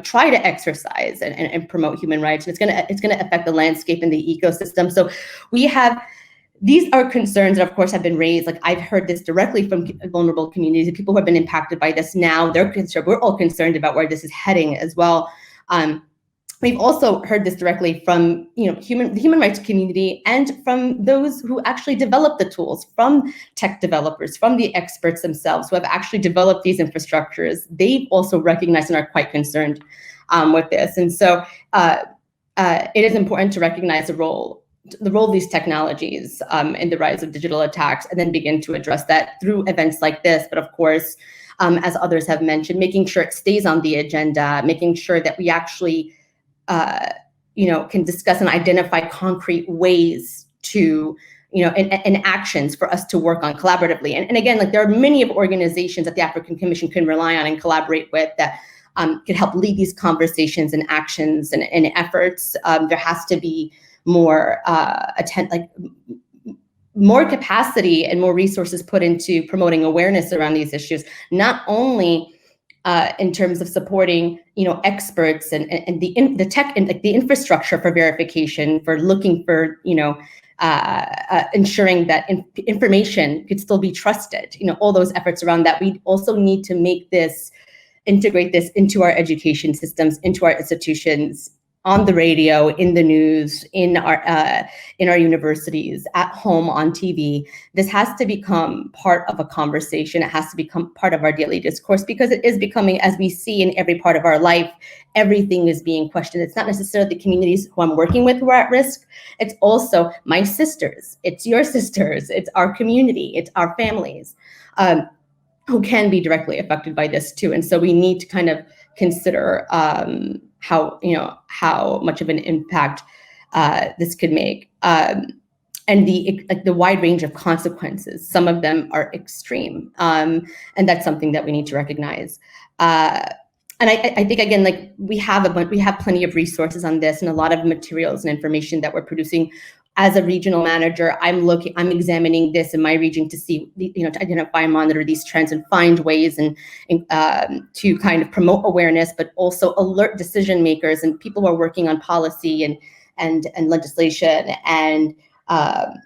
try to exercise and promote human rights. And it's gonna affect the landscape and the ecosystem. So these are concerns that, of course, have been raised. Like I've heard this directly from vulnerable communities, people who have been impacted by this. Now they're concerned. We're all concerned about where this is heading as well. We've also heard this directly from the human rights community and from those who actually develop the tools, from tech developers, from the experts themselves who have actually developed these infrastructures. They've also recognized and are quite concerned with this. And so it is important to recognize the role of these technologies in the rise of digital attacks, and then begin to address that through events like this. But of course, as others have mentioned, making sure it stays on the agenda, making sure that we actually can discuss and identify concrete ways to, and actions for us to work on collaboratively. And again, like there are many of organizations that the African Commission can rely on and collaborate with that can help lead these conversations and actions and efforts. There has to be more more capacity and more resources put into promoting awareness around these issues, not only in terms of supporting, experts and the tech and the infrastructure for verification, for looking for, ensuring that information could still be trusted. All those efforts around that. We also need to integrate this into our education systems, into our institutions, on the radio, in the news, in our universities, at home, on TV. This has to become part of a conversation. It has to become part of our daily discourse, because it is becoming, as we see in every part of our life, everything is being questioned. It's not necessarily the communities who I'm working with who are at risk. It's also my sisters. It's your sisters. It's our community. It's our families who can be directly affected by this too. And so we need to kind of consider how much of an impact this could make, and the wide range of consequences. Some of them are extreme, and that's something that we need to recognize. And I think, again, like we have plenty of resources on this and a lot of materials and information that we're producing. As a regional manager, I'm examining this in my region to see, to identify and monitor these trends and find ways and to kind of promote awareness, but also alert decision makers and people who are working on policy and legislation and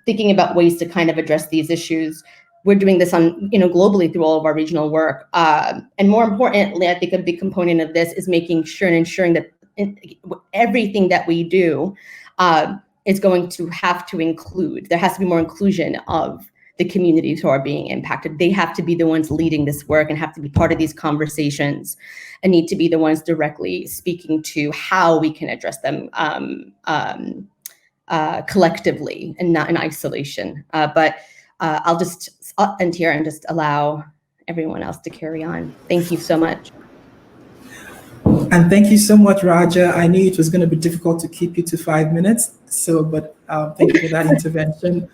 thinking about ways to kind of address these issues. We're doing this on, globally through all of our regional work. And more importantly, I think a big component of this is making sure and ensuring that everything that we do is going to have to include, there has to be more inclusion of the communities who are being impacted. They have to be the ones leading this work and have to be part of these conversations and need to be the ones directly speaking to how we can address them collectively and not in isolation. But I'll just end here and just allow everyone else to carry on. Thank you so much. And thank you so much, Raja. I knew it was going to be difficult to keep you to 5 minutes. But thank you for that intervention.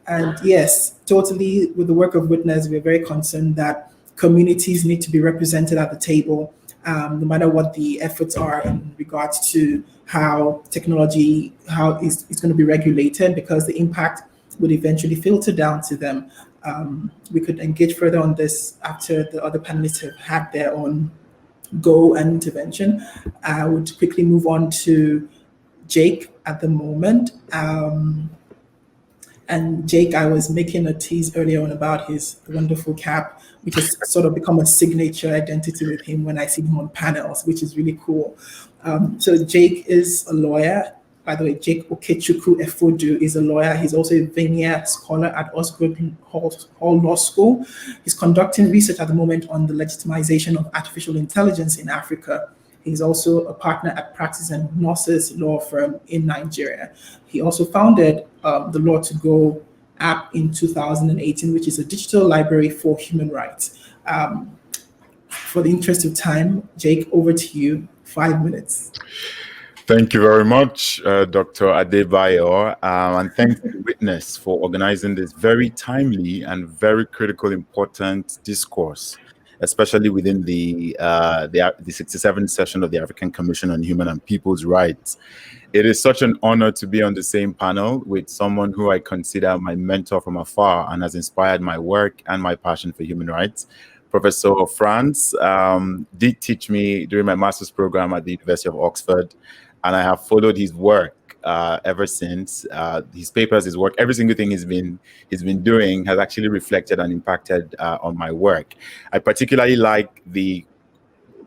And yes, totally with the work of Witness, we're very concerned that communities need to be represented at the table, no matter what the efforts are in regards to how technology, how it's going to be regulated, because the impact would eventually filter down to them. We could engage further on this after the other panelists have had their own go and intervention. I would quickly move on to Jake at the moment. And Jake, I was making a tease earlier on about his wonderful cap, which has sort of become a signature identity with him when I see him on panels, which is really cool. So Jake is a lawyer. By the way, Jake Effoduh is a lawyer. He's also a Vanier scholar at Osgoode Hall Law School. He's conducting research at the moment on the legitimization of artificial intelligence in Africa. He's also a partner at Praxis and Gnosis law firm in Nigeria. He also founded the Law to Go app in 2018, which is a digital library for human rights. For the interest of time, Jake, over to you, 5 minutes. Thank you very much, Dr. Adebayo, and thanks to Witness for organizing this very timely and very critical, important discourse, especially within the 67th session of the African Commission on Human and People's Rights. It is such an honor to be on the same panel with someone who I consider my mentor from afar and has inspired my work and my passion for human rights. Professor Frans did teach me during my master's program at the University of Oxford, and I have followed his work ever since. His papers, his work, every single thing he's been doing has actually reflected and impacted on my work. I particularly like the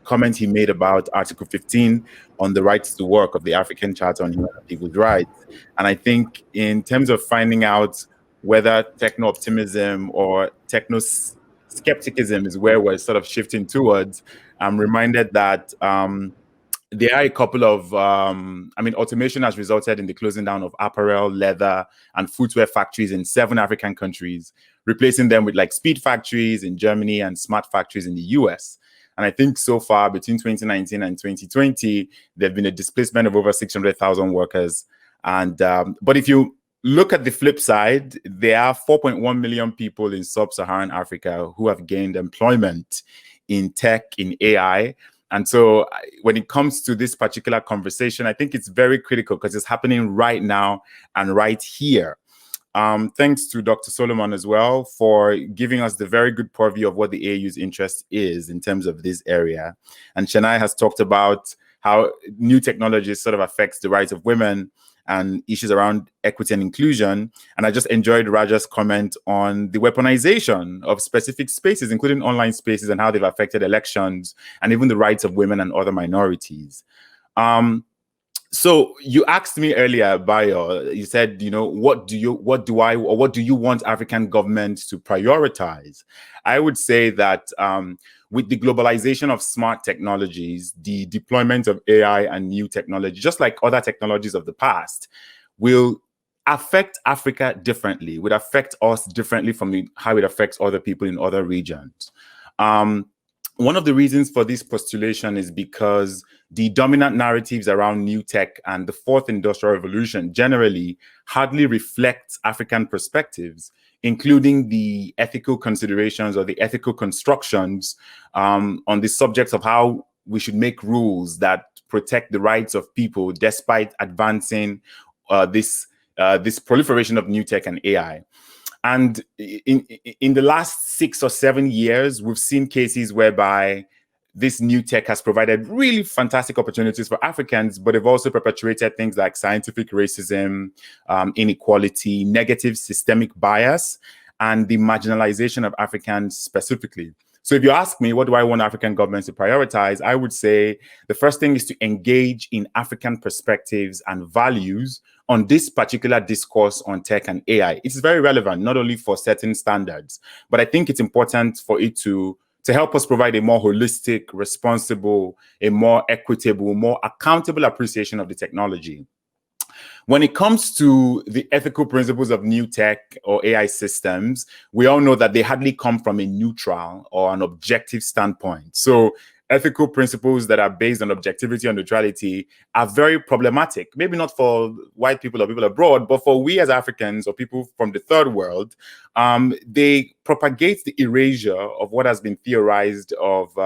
comment he made about Article 15 on the rights to work of the African Charter on Human and People's Rights. And I think in terms of finding out whether techno-optimism or techno-skepticism is where we're sort of shifting towards, I'm reminded that there are a couple of, automation has resulted in the closing down of apparel, leather, and footwear factories in 7 African countries, replacing them with like speed factories in Germany and smart factories in the US. And I think so far between 2019 and 2020, there've been a displacement of over 600,000 workers. And but if you look at the flip side, there are 4.1 million people in sub-Saharan Africa who have gained employment in tech, in AI. And so when it comes to this particular conversation, I think it's very critical because it's happening right now and right here. Thanks to Dr. Solomon as well for giving us the very good purview of what the AU's interest is in terms of this area. And Chenai has talked about how new technologies sort of affects the rights of women and issues around equity and inclusion. And I just enjoyed Raja's comment on the weaponization of specific spaces, including online spaces, and how they've affected elections and even the rights of women and other minorities. So you asked me earlier, Bayo, you said, what do you want African governments to prioritize? I would say that with the globalization of smart technologies, the deployment of AI and new technology, just like other technologies of the past, will affect Africa differently, would affect us differently from how it affects other people in other regions. One of the reasons for this postulation is because the dominant narratives around new tech and the fourth industrial revolution generally hardly reflect African perspectives, including the ethical considerations or the ethical constructions on the subjects of how we should make rules that protect the rights of people despite advancing this proliferation of new tech and AI. And in the last 6 or 7 years, we've seen cases whereby this new tech has provided really fantastic opportunities for Africans, but they've also perpetuated things like scientific racism, inequality, negative systemic bias, and the marginalization of Africans specifically. So if you ask me, what do I want African governments to prioritize? I would say the first thing is to engage in African perspectives and values on this particular discourse on tech and AI. It's very relevant, not only for setting standards, but I think it's important for it to help us provide a more holistic, responsible, a more equitable, more accountable appreciation of the technology. When it comes to the ethical principles of new tech or AI systems, we all know that they hardly come from a neutral or an objective standpoint. So ethical principles that are based on objectivity and neutrality are very problematic. Maybe not for white people or people abroad, but for we as Africans or people from the third world, they propagate the erasure of what has been theorized of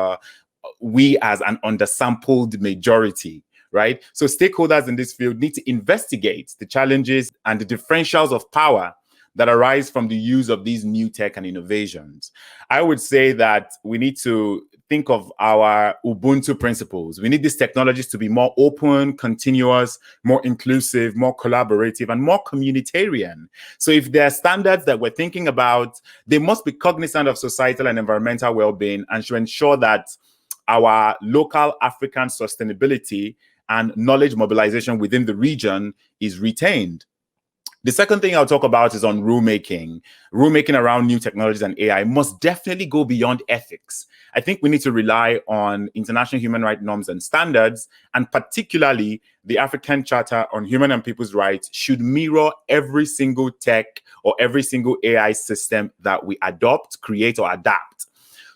we as an undersampled majority. Right? So stakeholders in this field need to investigate the challenges and the differentials of power that arise from the use of these new tech and innovations. I would say that we need to think of our Ubuntu principles. We need these technologies to be more open, continuous, more inclusive, more collaborative, and more communitarian. So if there are standards that we're thinking about, they must be cognizant of societal and environmental well-being and should ensure that our local African sustainability and knowledge mobilization within the region is retained. The second thing I'll talk about is on rulemaking. Rulemaking around new technologies and AI must definitely go beyond ethics. I think we need to rely on international human rights norms and standards, and particularly the African Charter on Human and People's Rights should mirror every single tech or every single AI system that we adopt, create, or adapt.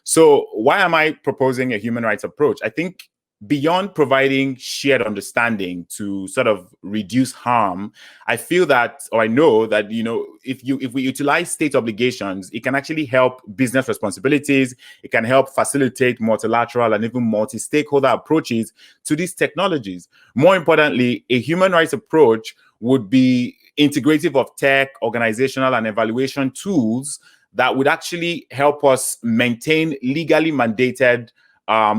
So why am I proposing a human rights approach? I think beyond providing shared understanding to sort of reduce harm, I feel that, or I know that, you know, if we utilize state obligations, it can actually help business responsibilities. It can help facilitate multilateral and even multi-stakeholder approaches to these technologies. More importantly, a human rights approach would be integrative of tech, organizational, and evaluation tools that would actually help us maintain legally mandated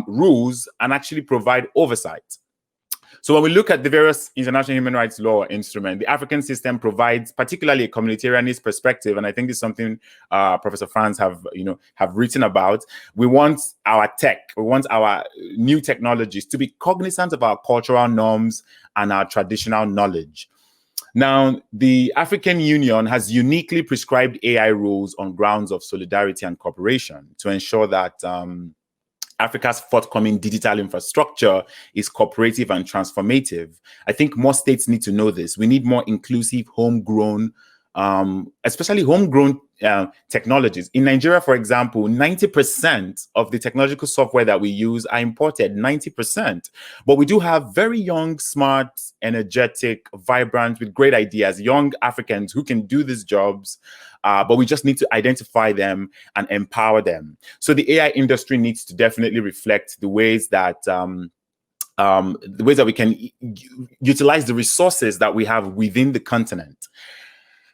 rules and actually provide oversight. So when we look at the various international human rights law instruments, the African system provides particularly a communitarianist perspective, and I think this is something Professor Frans have written about. We want our tech, we want our new technologies to be cognizant of our cultural norms and our traditional knowledge. Now, the African Union has uniquely prescribed AI rules on grounds of solidarity and cooperation to ensure that Africa's forthcoming digital infrastructure is cooperative and transformative. I think more states need to know this. We need more inclusive, homegrown, especially homegrown technologies. In Nigeria, for example, 90% of the technological software that we use are imported, 90%. But we do have very young, smart, energetic, vibrant, with great ideas, young Africans who can do these jobs, but we just need to identify them and empower them. So the AI industry needs to definitely reflect the ways that we can utilize the resources that we have within the continent.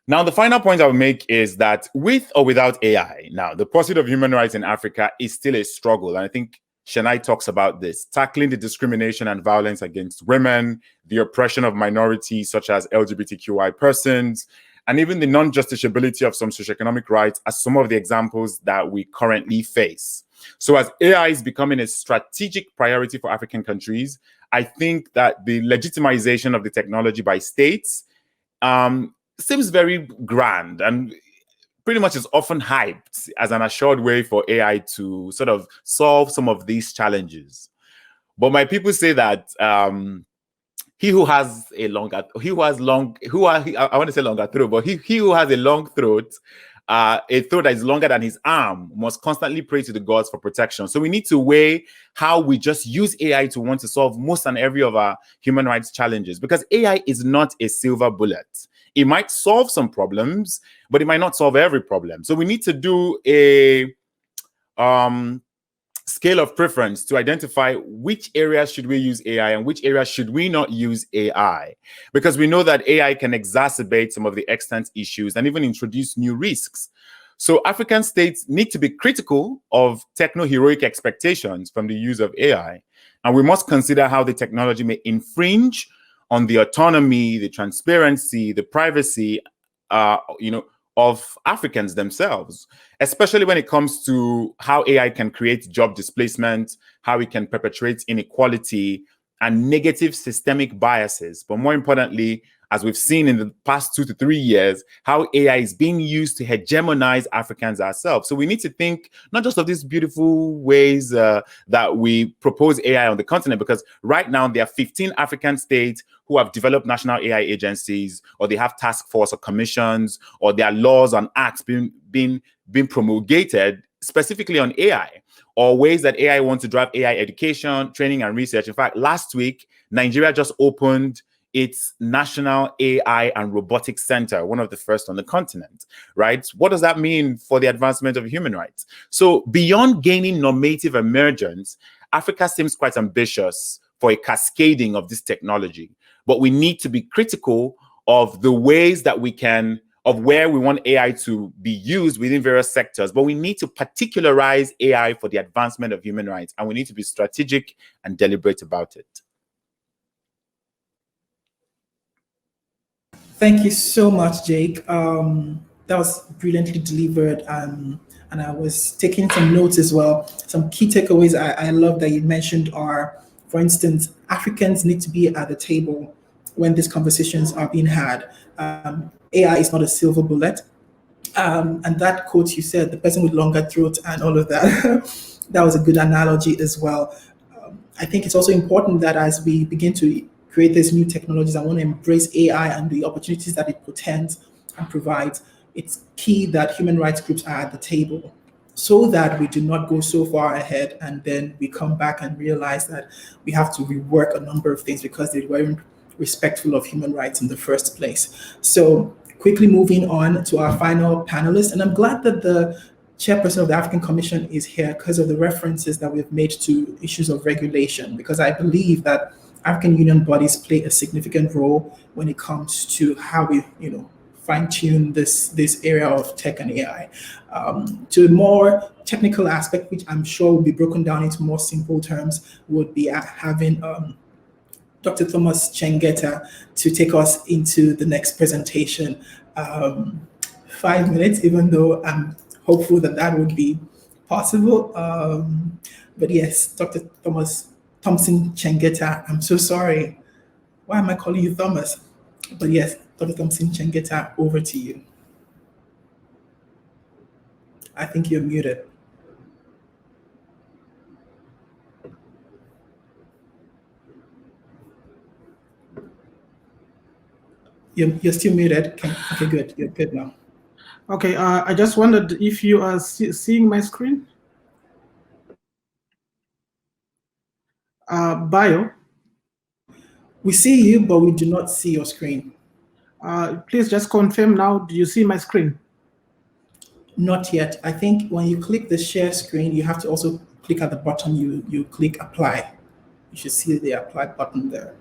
Now, the final point I will make is that with or without AI, now, the pursuit of human rights in Africa is still a struggle. And I think Chenai talks about this, tackling the discrimination and violence against women, the oppression of minorities such as LGBTQI persons, and even the non-justiciability of some socioeconomic rights are some of the examples that we currently face. So as AI is becoming a strategic priority for African countries, I think that the legitimization of the technology by states seems very grand and pretty much is often hyped as an assured way for AI to sort of solve some of these challenges. But my people say that he who has a longer, he who has long, I want to say longer throat, but he who has a long throat, a throat that is longer than his arm, must constantly pray to the gods for protection. So we need to weigh how we just use AI to want to solve most and every of our human rights challenges, because AI is not a silver bullet. It might solve some problems, but it might not solve every problem. So we need to do a scale of preference to identify which areas should we use AI and which areas should we not use AI. Because we know that AI can exacerbate some of the extant issues and even introduce new risks. So African states need to be critical of techno-heroic expectations from the use of AI. And we must consider how the technology may infringe on the autonomy, the transparency, the privacy, of Africans themselves, especially when it comes to how AI can create job displacement, how it can perpetuate inequality and negative systemic biases. But more importantly, as we've seen in the past 2 to 3 years, how AI is being used to hegemonize Africans ourselves. So we need to think not just of these beautiful ways that we propose AI on the continent, because right now there are 15 African states who have developed national AI agencies, or they have task force or commissions, or there are laws and acts being promulgated specifically on AI, or ways that AI wants to drive AI education, training, and research. In fact, last week, Nigeria just opened its National AI and Robotics Center, one of the first on the continent, right? What does that mean for the advancement of human rights? So beyond gaining normative emergence, Africa seems quite ambitious for a cascading of this technology, but we need to be critical of the ways that we can, of where we want AI to be used within various sectors, but we need to particularize AI for the advancement of human rights, and we need to be strategic and deliberate about it. Thank you so much, Jake. That was brilliantly delivered, and I was taking some notes as well. Some key takeaways I love that you mentioned are, for instance, Africans need to be at the table when these conversations are being had. AI is not a silver bullet. And that quote you said, the person with longer throat and all of that, that was a good analogy as well. I think it's also important that as we begin to create these new technologies, I want to embrace AI and the opportunities that it portends and provides. It's key that human rights groups are at the table so that we do not go so far ahead and then we come back and realize that we have to rework a number of things because they weren't respectful of human rights in the first place. So quickly moving on to our final panelist, and I'm glad that the chairperson of the African Commission is here because of the references that we've made to issues of regulation, because I believe that African Union bodies play a significant role when it comes to how we, fine-tune this area of tech and AI. To a more technical aspect, which I'm sure will be broken down into more simple terms, would be having Dr. Thompson Chengeta to take us into the next presentation. 5 minutes, even though I'm hopeful that that would be possible. But yes, Dr. Thompson Chengeta, I'm so sorry. Why am I calling you Thomas? But yes, Dr. Thompson Chengeta, over to you. I think you're muted. You're still muted. Okay, good. You're good now. Okay, I just wondered if you are seeing my screen. Bio. We see you, but we do not see your screen. Please just confirm now. Do you see my screen? Not yet. I think when you click the share screen, you have to also click at the bottom. You click apply. You should see the apply button there.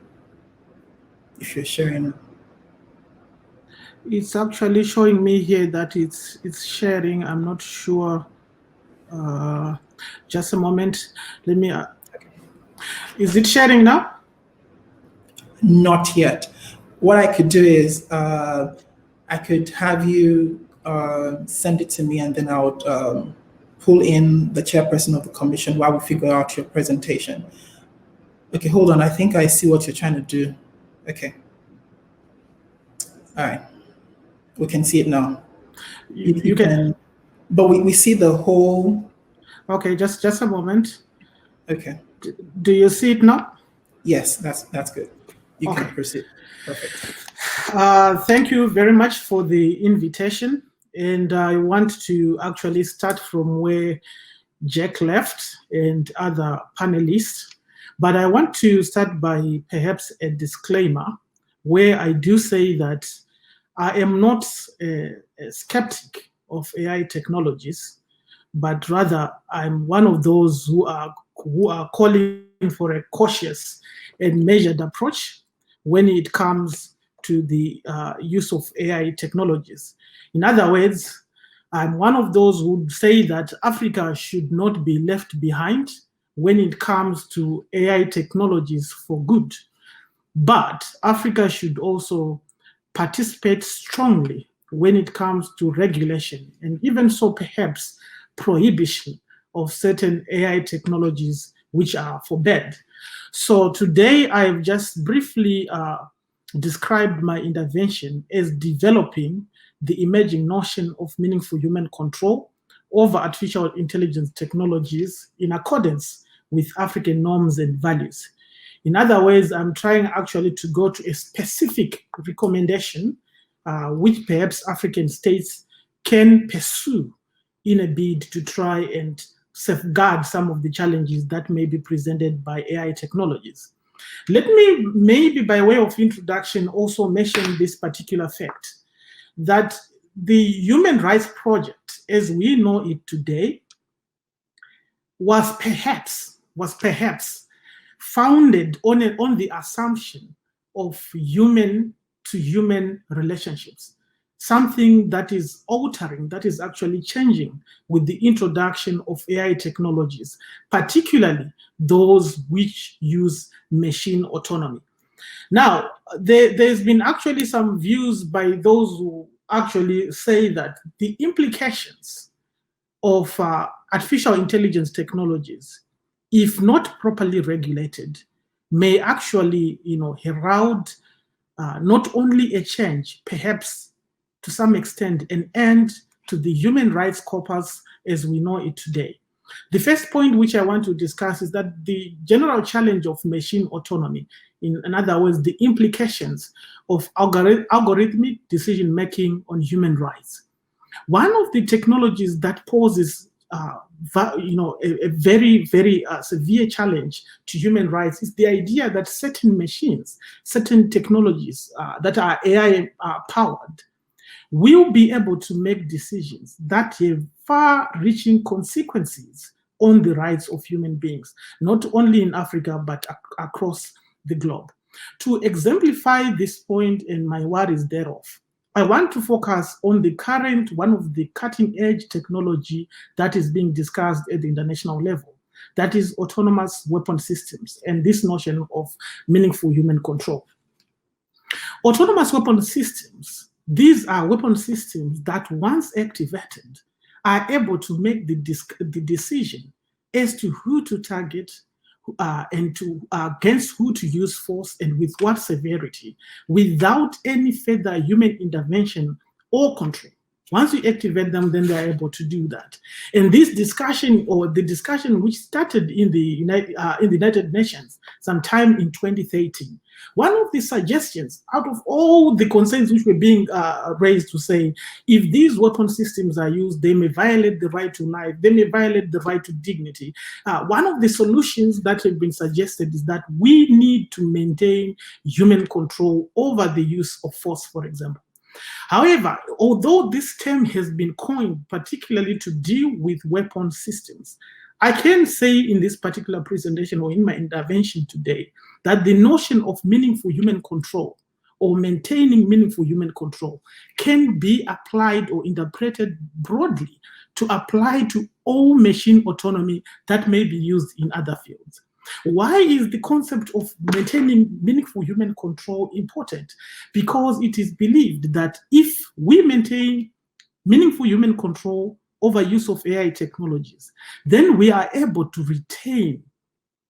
If you're sharing. It's actually showing me here that it's sharing. I'm not sure. Just a moment. Let me. Is it sharing now? Not yet. What I could do is I could have you send it to me, and then I would pull in the chairperson of the commission while we figure out your presentation. Okay, hold on. I think I see what you're trying to do. Okay. All right. We can see it now. You can, but we see the whole. Okay, just a moment. Okay. Do you see it now? Yes, that's good. You okay. Can proceed. Perfect. Thank you very much for the invitation. And I want to actually start from where Jack left and other panelists. But I want to start by perhaps a disclaimer where I do say that I am not a skeptic of AI technologies, but rather I'm one of those who are calling for a cautious and measured approach when it comes to the use of AI technologies. In other words, I'm one of those who would say that Africa should not be left behind when it comes to AI technologies for good. But Africa should also participate strongly when it comes to regulation, and even so perhaps prohibition of certain AI technologies which are forbade. So today I've just briefly described my intervention as developing the emerging notion of meaningful human control over artificial intelligence technologies in accordance with African norms and values. In other words, I'm trying actually to go to a specific recommendation which perhaps African states can pursue in a bid to try and safeguard some of the challenges that may be presented by AI technologies. Let me maybe by way of introduction also mention this particular fact, that the Human Rights Project, as we know it today, was perhaps founded on the assumption of human-to-human relationships, something that is altering, that is actually changing with the introduction of AI technologies, particularly those which use machine autonomy. Now, there's been actually some views by those who actually say that the implications of artificial intelligence technologies, if not properly regulated, may actually, herald not only a change, perhaps to some extent an end to the human rights corpus as we know it today. The first point which I want to discuss is that the general challenge of machine autonomy, in other words, the implications of algorithmic decision-making on human rights. One of the technologies that poses a very, very severe challenge to human rights is the idea that certain machines, certain technologies that are AI powered, will be able to make decisions that have far-reaching consequences on the rights of human beings, not only in Africa, but across the globe. To exemplify this point and my worries thereof, I want to focus on the current, one of the cutting-edge technology that is being discussed at the international level, that is autonomous weapon systems and this notion of meaningful human control. Autonomous weapon systems, these are weapon systems that once activated are able to make the decision as to who to target and against who to use force and with what severity, without any further human intervention or control. Once you activate them, then they are able to do that. And this discussion, or the discussion which started in the United Nations sometime in 2013, one of the suggestions out of all the concerns which were being raised to say, if these weapon systems are used, they may violate the right to life, they may violate the right to dignity. One of the solutions that have been suggested is that we need to maintain human control over the use of force, for example. However, although this term has been coined particularly to deal with weapon systems, I can say in this particular presentation or in my intervention today that the notion of meaningful human control or maintaining meaningful human control can be applied or interpreted broadly to apply to all machine autonomy that may be used in other fields. Why is the concept of maintaining meaningful human control important? Because it is believed that if we maintain meaningful human control over use of AI technologies, then we are able to retain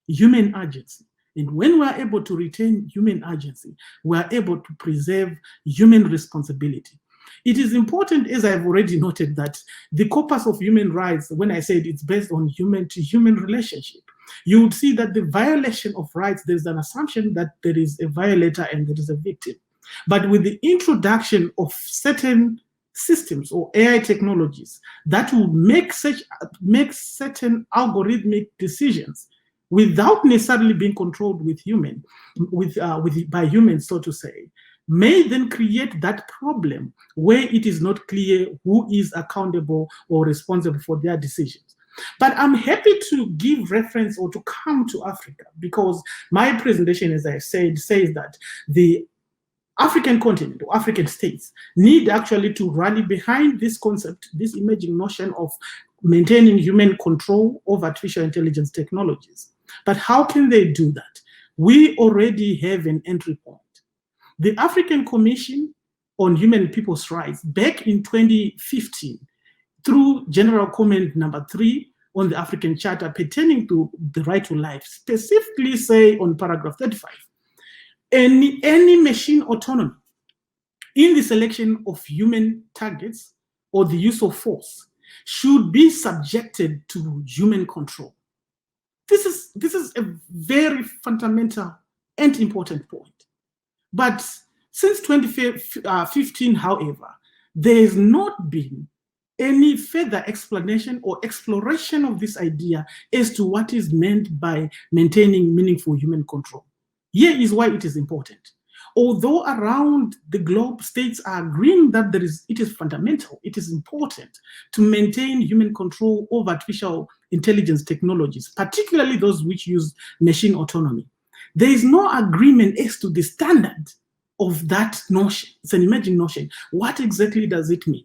human agency. And when we are able to retain human agency, we are able to preserve human responsibility. It is important, as I've already noted, that the corpus of human rights, when I said it's based on human-to-human relationship, you would see that the violation of rights, there's an assumption that there is a violator and there is a victim. But with the introduction of certain systems or AI technologies that will make certain algorithmic decisions without necessarily being controlled by humans, so to say, may then create that problem where it is not clear who is accountable or responsible for their decisions. But I'm happy to give reference or to come to Africa because my presentation, as I said, says that the African continent or African states need actually to rally behind this concept, this emerging notion of maintaining human control over artificial intelligence technologies. But how can they do that? We already have an entry point. The African Commission on Human People's Rights, back in 2015, through General Comment number 3 on the African Charter pertaining to the right to life, specifically say on paragraph 35, any machine autonomy in the selection of human targets or the use of force should be subjected to human control. This is a very fundamental and important point. But since 2015, however, there has not been any further explanation or exploration of this idea as to what is meant by maintaining meaningful human control. Here is why it is important. Although around the globe, states are agreeing that it is fundamental, it is important to maintain human control over artificial intelligence technologies, particularly those which use machine autonomy. There is no agreement as to the standard of that notion. It's an emerging notion. What exactly does it mean?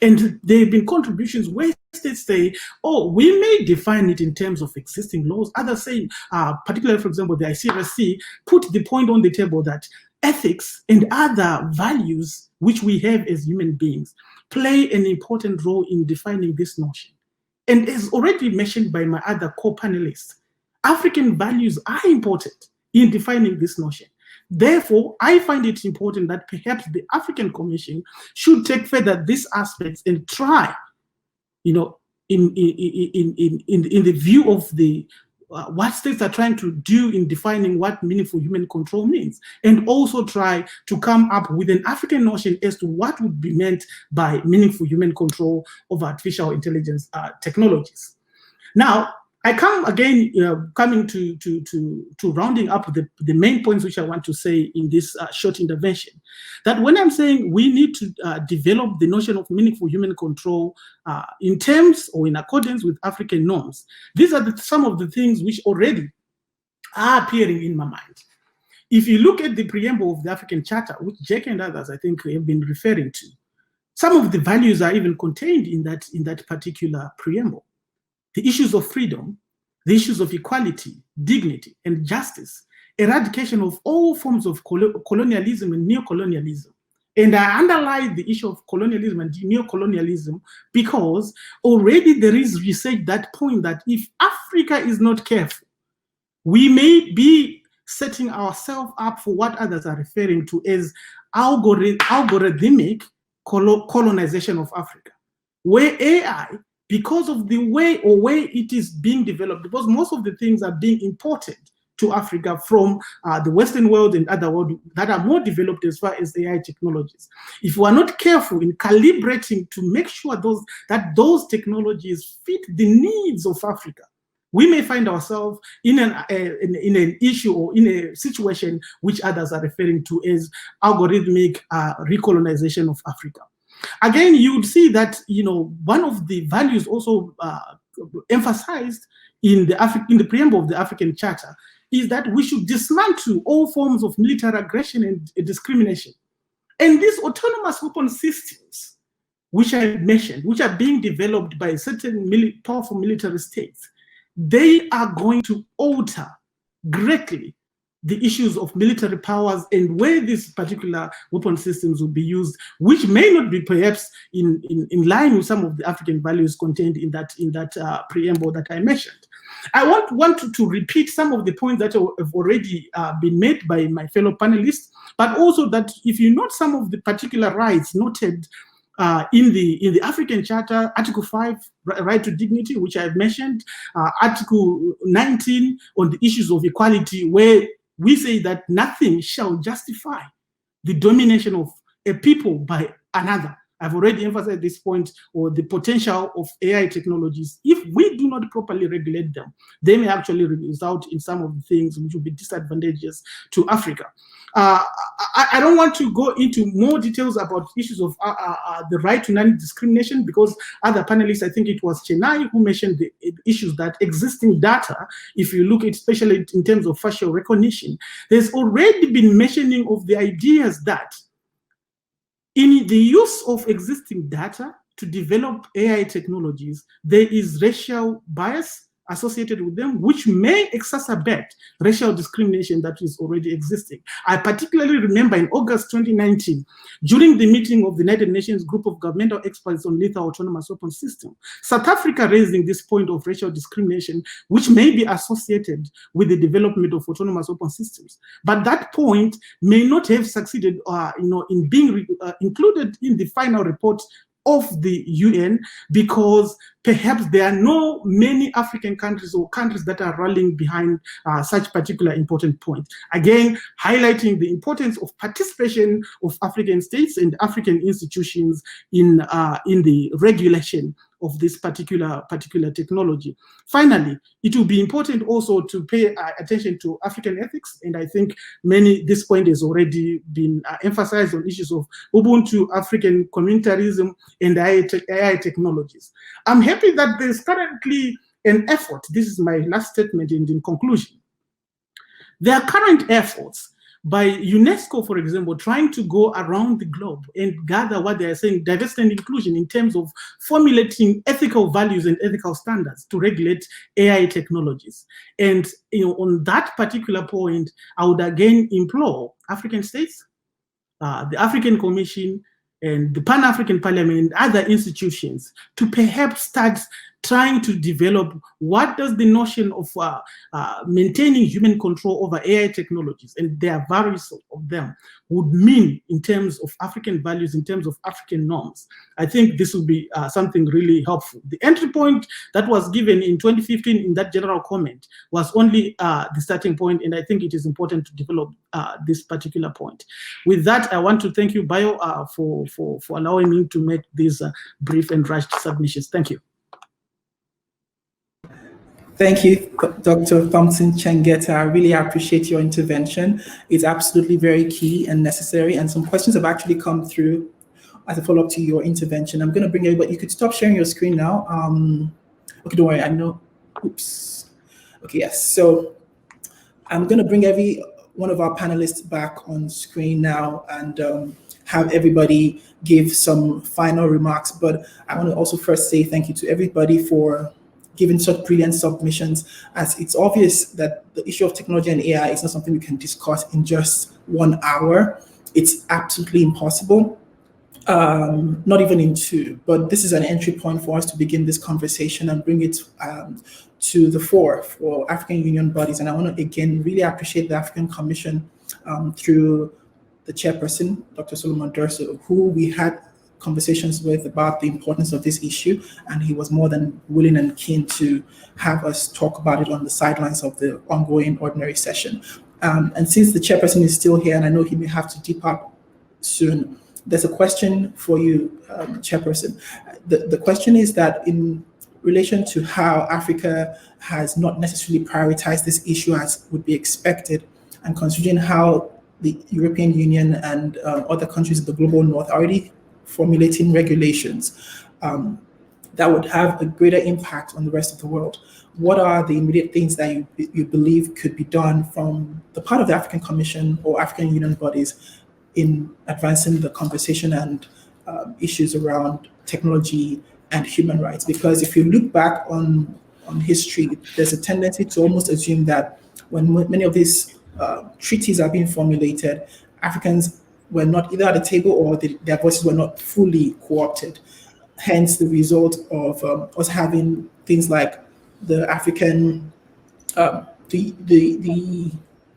And there have been contributions where states say, oh, we may define it in terms of existing laws. Others say, particularly, for example, the ICRC put the point on the table that ethics and other values which we have as human beings play an important role in defining this notion. And as already mentioned by my other co-panelists, African values are important in defining this notion. Therefore, I find it important that perhaps the African Commission should take further these aspects and try, in the view of the what states are trying to do in defining what meaningful human control means, and also try to come up with an African notion as to what would be meant by meaningful human control over artificial intelligence technologies. Now, I come again, coming to rounding up the main points which I want to say in this short intervention, that when I'm saying we need to develop the notion of meaningful human control in terms or in accordance with African norms, these are some of the things which already are appearing in my mind. If you look at the preamble of the African Charter, which Jack and others I think have been referring to, some of the values are even contained in that particular preamble. The issues of freedom, the issues of equality, dignity, and justice, eradication of all forms of colonialism and neocolonialism. And I underline the issue of colonialism and neocolonialism because already there is research that point that if Africa is not careful, we may be setting ourselves up for what others are referring to as algorithmic colonization of Africa, where AI, because of the way it is being developed, because most of the things are being imported to Africa from the Western world and other world that are more developed as far as AI technologies. If we are not careful in calibrating to make sure that those technologies fit the needs of Africa, we may find ourselves in an issue or in a situation which others are referring to as algorithmic recolonization of Africa. Again, you would see that one of the values also emphasized in the preamble of the African Charter is that we should dismantle all forms of military aggression and discrimination. And these autonomous weapon systems, which I mentioned, which are being developed by certain powerful military states, they are going to alter greatly the issues of military powers and where these particular weapon systems will be used, which may not be perhaps in line with some of the African values contained in that preamble that I mentioned. I want to repeat some of the points that have already been made by my fellow panelists, but also that if you note some of the particular rights noted in the African Charter, Article 5, right to dignity, which I've mentioned, Article 19 on the issues of equality, where we say that nothing shall justify the domination of a people by another, I've already emphasized this point, or the potential of AI technologies. If we do not properly regulate them, they may actually result in some of the things which will be disadvantageous to Africa. I don't want to go into more details about issues of the right to non-discrimination, because other panelists, I think it was Chenai who mentioned the issues that existing data, if you look at, especially in terms of facial recognition, there's already been mentioning of the ideas that in the use of existing data to develop AI technologies, there is racial bias associated with them, which may exacerbate racial discrimination that is already existing. I particularly remember in August 2019, during the meeting of the United Nations Group of Governmental Experts on Lethal Autonomous Weapon System, South Africa raising this point of racial discrimination, which may be associated with the development of autonomous weapon systems. But that point may not have succeeded in being included in the final report of the UN, because perhaps there are no many African countries or countries that are rallying behind such particular important points. Again, highlighting the importance of participation of African states and African institutions in the regulation of this particular technology. Finally, it will be important also to pay attention to African ethics, and I think this point has already been emphasized on issues of Ubuntu, African communitarism, and AI technologies. I'm happy that there's currently an effort, this is my last statement and in conclusion, there are current efforts by UNESCO, for example, trying to go around the globe and gather what they are saying, diversity and inclusion, in terms of formulating ethical values and ethical standards to regulate AI technologies. And on that particular point, I would again implore African states, the African Commission, and the Pan-African Parliament and other institutions to perhaps start trying to develop what does the notion of maintaining human control over AI technologies, and there are various of them, would mean in terms of African values, in terms of African norms. I think this would be something really helpful. The entry point that was given in 2015 in that general comment was only the starting point, and I think it is important to develop this particular point. With that, I want to thank you, Bayo, for allowing me to make these brief and rushed submissions. Thank you. Thank you, Dr. Thompson Chengeta. I really appreciate your intervention. It's absolutely very key and necessary, and some questions have actually come through as a follow-up to your intervention. I'm going to bring everybody, you could stop sharing your screen now. Okay, don't worry, I know, oops. Okay, yes, so I'm going to bring every one of our panelists back on screen now and have everybody give some final remarks. But I want to also first say thank you to everybody for giving such brilliant submissions, as it's obvious that the issue of technology and AI is not something we can discuss in just 1 hour. It's absolutely impossible, not even in 2, but this is an entry point for us to begin this conversation and bring it to the fore for African Union bodies. And I want to again really appreciate the African Commission through the chairperson, Dr. Solomon Dersso, who we had conversations with about the importance of this issue, and he was more than willing and keen to have us talk about it on the sidelines of the ongoing ordinary session. And since the chairperson is still here, and I know he may have to depart soon, there's a question for you, chairperson. The question is that in relation to how Africa has not necessarily prioritized this issue as would be expected, and considering how the European Union and other countries of the global north are already formulating regulations that would have a greater impact on the rest of the world. What are the immediate things that you believe could be done from the part of the African Commission or African Union bodies in advancing the conversation and issues around technology and human rights? Because if you look back on history, there's a tendency to almost assume that when many of these treaties are being formulated, Africans were not either at the table or their voices were not fully co-opted. Hence the result of us having things like the African, the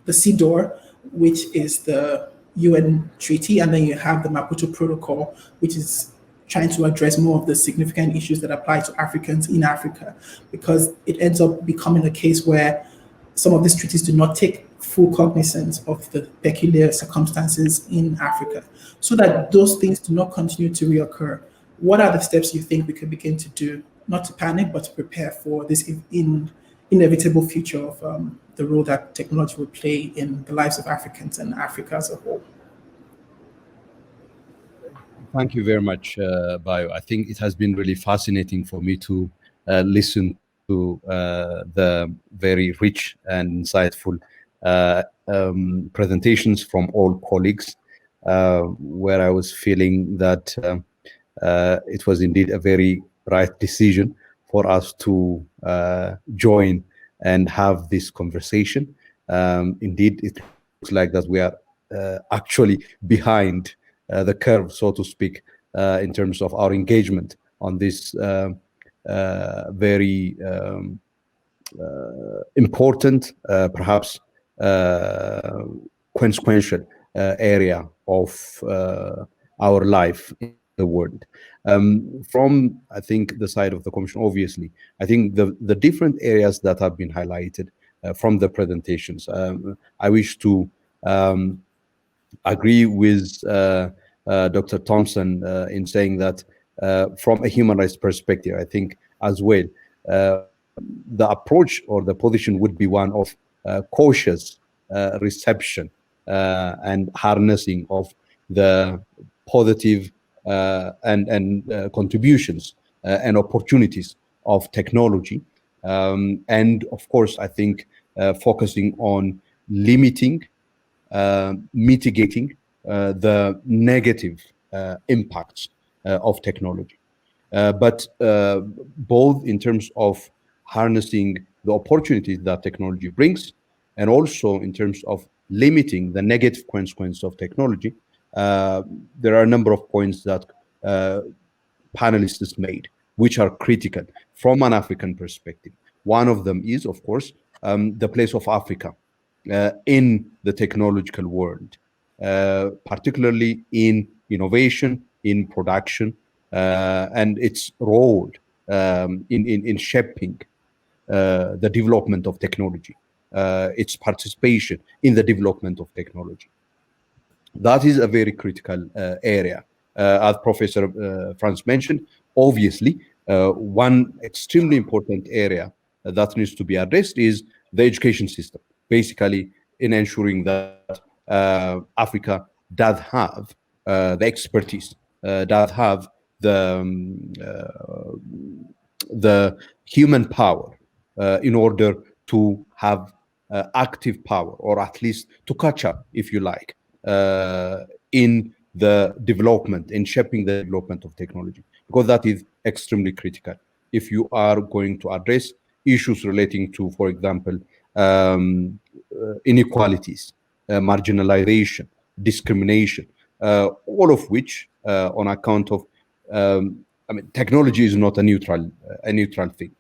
CEDAW, which is the UN treaty, and then you have the Maputo Protocol, which is trying to address more of the significant issues that apply to Africans in Africa, because it ends up becoming a case where some of these treaties do not take full cognizance of the peculiar circumstances in Africa, so that those things do not continue to reoccur. What are the steps you think we could begin to do, not to panic, but to prepare for this inevitable future of the role that technology will play in the lives of Africans and Africa as a whole? Thank you very much, Bayo. I think it has been really fascinating for me to listen to the very rich and insightful presentations from all colleagues, where I was feeling that it was indeed a very right decision for us to join and have this conversation. Indeed, it looks like that we are actually behind the curve, so to speak, in terms of our engagement on this very important, perhaps consequential area of our life in the world. From, I think, the side of the Commission, obviously, I think the different areas that have been highlighted from the presentations, I wish to agree with Dr. Thompson in saying that from a human rights perspective, I think as well, the approach or the position would be one of cautious reception and harnessing of the positive and contributions and opportunities of technology. And of course, I think focusing on limiting, mitigating the negative impacts of technology. But both in terms of harnessing the opportunities that technology brings, and also in terms of limiting the negative consequences of technology, there are a number of points that panelists made, which are critical from an African perspective. One of them is, of course, the place of Africa in the technological world, particularly in innovation, in production, and its role in shaping the development of technology, its participation in the development of technology. That is a very critical area. As Professor Frans mentioned, obviously, one extremely important area that needs to be addressed is the education system, basically in ensuring that Africa does have the expertise, does have the human power in order to have active power, or at least to catch up, if you like, in the development, in shaping the development of technology, because that is extremely critical. If you are going to address issues relating to, for example, inequalities, marginalization, discrimination, all of which, on account of, I mean, technology is not a neutral thing.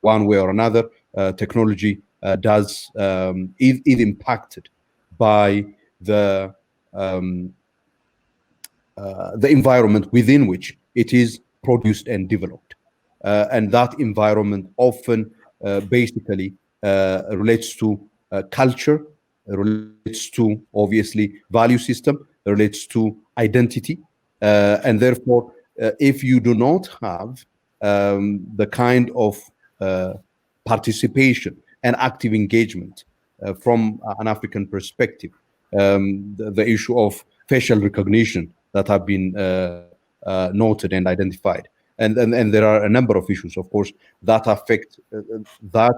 One way or another, technology is impacted by the environment within which it is produced and developed, and that environment often basically relates to culture, relates to, obviously, value system, relates to identity, and therefore, if you do not have the kind of participation and active engagement from an African perspective, the issue of facial recognition that have been noted and identified, and there are a number of issues, of course, that affect that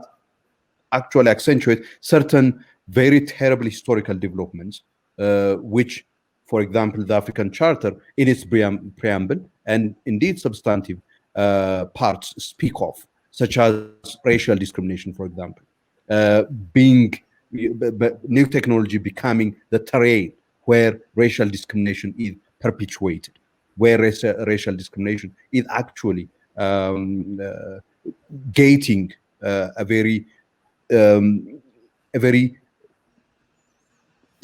actually accentuate certain very terrible historical developments, which, for example, the African Charter in its preamble and indeed substantive parts speak of, such as racial discrimination, for example, new technology becoming the terrain where racial discrimination is perpetuated, where racial discrimination is actually gating a very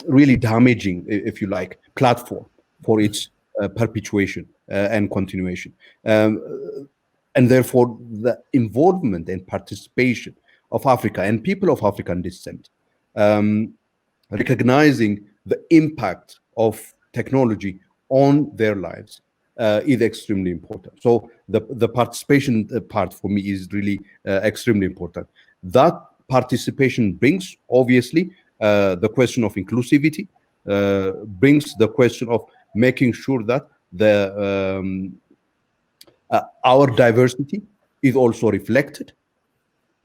really damaging, if you like, platform for its perpetuation and continuation. And therefore, the involvement and participation of Africa and people of African descent recognizing the impact of technology on their lives is extremely important. So the participation part for me is really extremely important. That participation brings, obviously, the question of inclusivity, brings the question of making sure that our diversity is also reflected,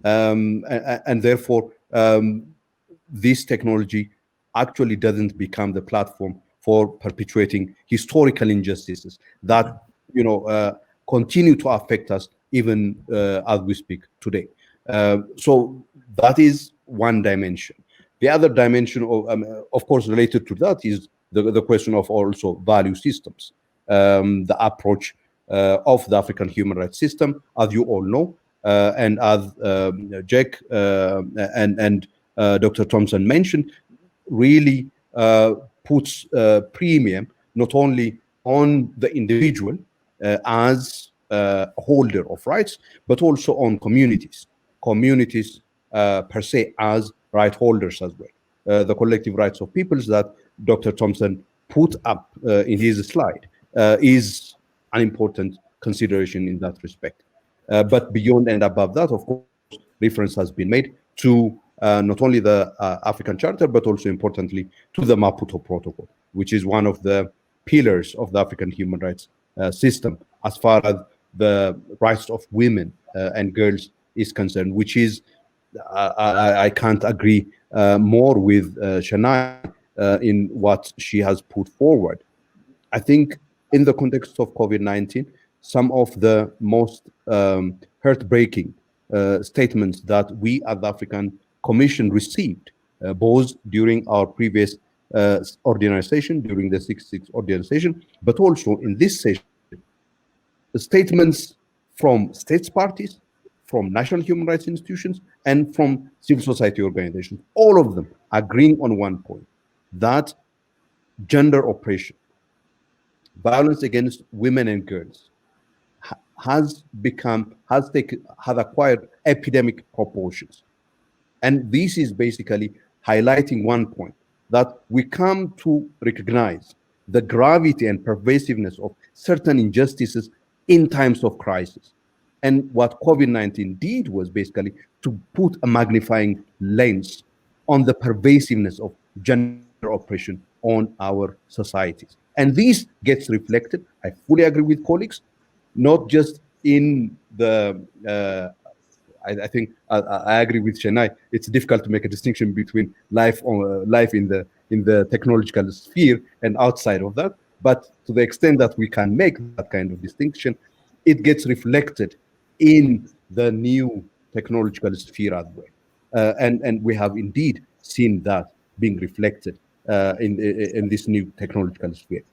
and therefore this technology actually doesn't become the platform for perpetuating historical injustices that continue to affect us even as we speak today. So that is one dimension. The other dimension, of course, related to that is the question of also value systems. The approach of the African human rights system, as you all know, and as Jack and Dr. Thompson mentioned, really puts premium not only on the individual as a holder of rights, but also on communities per se as right holders as well. The collective rights of peoples that Dr. Thompson put up in his slide is an important consideration in that respect. But beyond and above that, of course, reference has been made to not only the African Charter, but also importantly to the Maputo Protocol, which is one of the pillars of the African human rights system as far as the rights of women and girls is concerned, which is, I can't agree more with Chenai in what she has put forward. I think in the context of COVID-19, some of the most heartbreaking statements that we at the African Commission received, both during our previous ordinary session, during the 66th ordinary session, but also in this session, the statements from states parties, from national human rights institutions, and from civil society organizations, all of them agreeing on one point, that gender oppression, violence against women and girls has acquired epidemic proportions. And this is basically highlighting one point, that we come to recognize the gravity and pervasiveness of certain injustices in times of crisis. And what COVID-19 did was basically to put a magnifying lens on the pervasiveness of gender oppression on our societies. And this gets reflected, I fully agree with colleagues, not just in the, I think I agree with Chenai, it's difficult to make a distinction between life in the technological sphere and outside of that. But to the extent that we can make that kind of distinction, it gets reflected in the new technological sphere as well. And we have indeed seen that being reflected in this new technological sphere.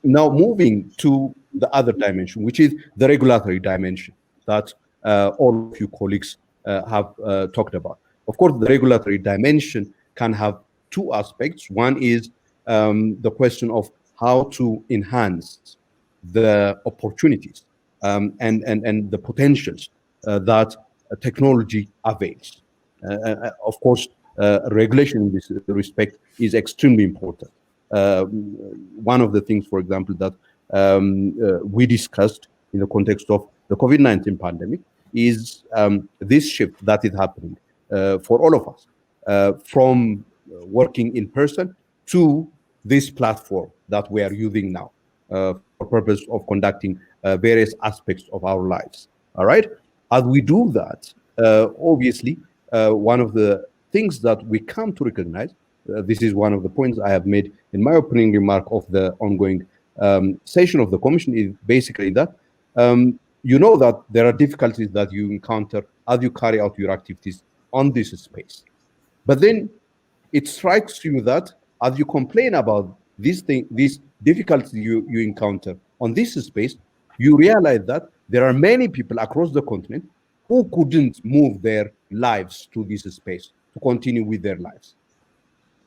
Now moving to the other dimension, which is the regulatory dimension that all of you colleagues have talked about. Of course, the regulatory dimension can have two aspects. One is the question of how to enhance the opportunities and the potentials that technology avails. Of course, regulation in this respect is extremely important. One of the things, for example, that we discussed in the context of the COVID-19 pandemic is this shift that is happening for all of us, from working in person to this platform that we are using now for purpose of conducting various aspects of our lives. All right. As we do that, obviously, one of the things that we come to recognize, this is one of the points I have made in my opening remark of the ongoing session of the Commission, is basically that you know that there are difficulties that you encounter as you carry out your activities on this space. But then it strikes you that as you complain about these difficulties you encounter on this space, you realize that there are many people across the continent who couldn't move their lives to this space to continue with their lives.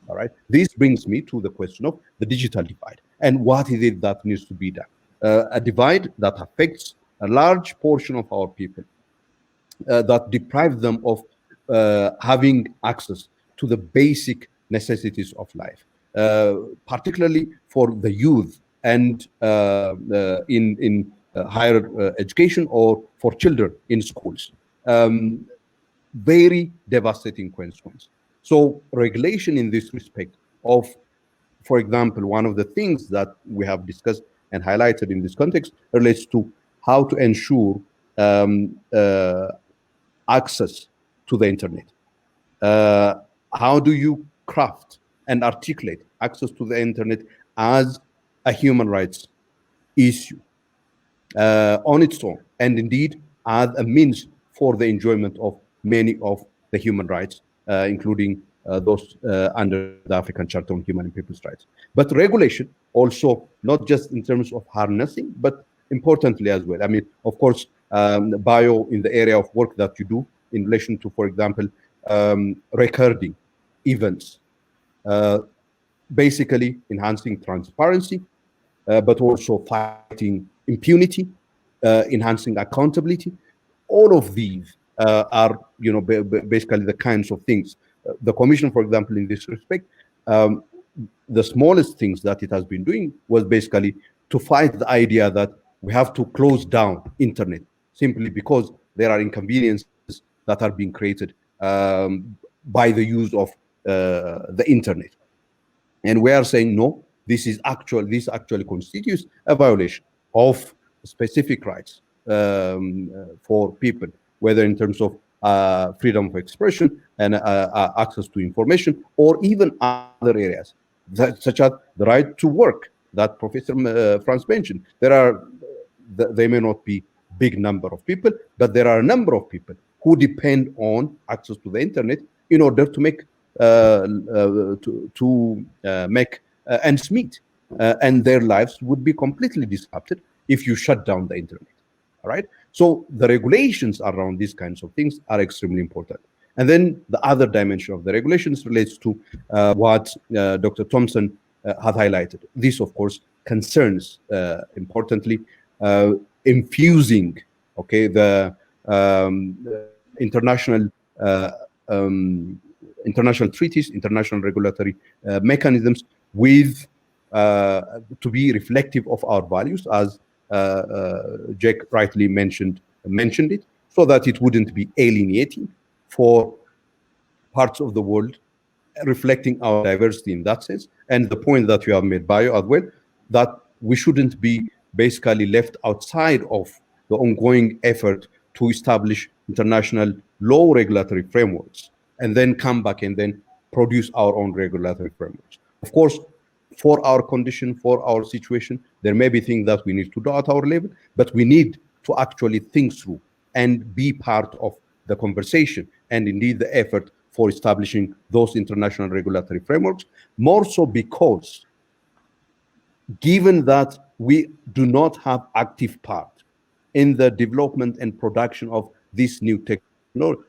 All right. This brings me to the question of the digital divide and what is it that needs to be done. A divide that affects a large portion of our people, that deprives them of having access to the basic necessities of life, particularly for the youth and in higher education or for children in schools. Very devastating consequence. So regulation in this respect of, for example, one of the things that we have discussed and highlighted in this context relates to how to ensure access to the internet. How do you craft and articulate access to the internet as a human rights issue on its own, and indeed as a means for the enjoyment of many of the human rights, including those under the African Charter on Human and People's Rights. But regulation also, not just in terms of harnessing, but importantly as well. I mean, of course, Bio, in the area of work that you do in relation to, for example, recording events, basically enhancing transparency, but also fighting impunity, enhancing accountability. All of these are, basically the kinds of things. The Commission, for example, in this respect, the smallest things that it has been doing was basically to fight the idea that we have to close down internet simply because there are inconveniences that are being created by the use of the internet. And we are saying, no, this actually constitutes a violation of specific rights for people, whether in terms of freedom of expression and access to information, or even other areas, such as the right to work that Professor Frans mentioned. They may not be big number of people, but there are a number of people who depend on access to the internet in order to make ends meet, and their lives would be completely disrupted if you shut down the internet. All right. So the regulations around these kinds of things are extremely important. And then the other dimension of the regulations relates to what Dr. Thompson had highlighted. This, of course, concerns importantly infusing, the international treaties, international regulatory mechanisms with to be reflective of our values, as Jack rightly mentioned it, so that it wouldn't be alienating for parts of the world, reflecting our diversity in that sense. And the point that you have made, Bio, as well, that we shouldn't be basically left outside of the ongoing effort to establish international law regulatory frameworks and then come back and then produce our own regulatory frameworks. Of course, for our condition, for our situation, there may be things that we need to do at our level, but we need to actually think through and be part of the conversation and indeed the effort for establishing those international regulatory frameworks, more so because given that we do not have active part in the development and production of these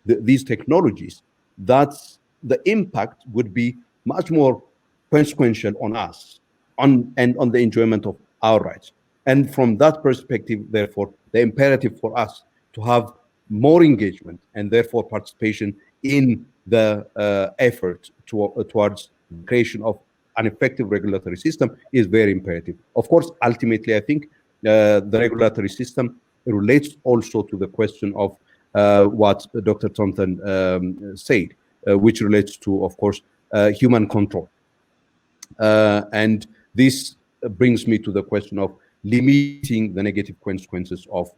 these technologies, that's the impact would be much more consequential on us and on the enjoyment of our rights. And from that perspective, therefore, the imperative for us to have more engagement and therefore participation in the effort towards the creation of an effective regulatory system is very imperative. Of course, ultimately, I think the regulatory system relates also to the question of what Dr. Thompson said, which relates to, of course, human control. And this brings me to the question of limiting the negative consequences of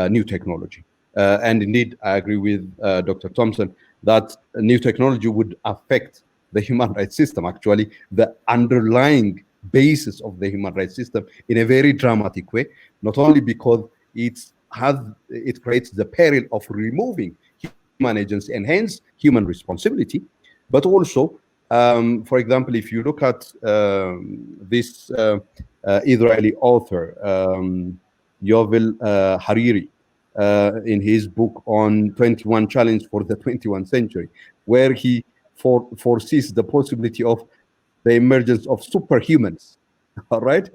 new technology. And indeed, I agree with Dr. Thompson that new technology would affect the human rights system, actually, the underlying basis of the human rights system in a very dramatic way, not only because it creates the peril of removing human agency and hence human responsibility, but also, for example, if you look at this Israeli author, Yovel Hariri, in his book on 21 Challenge for the 21st Century, where he foresees the possibility of the emergence of superhumans, all right,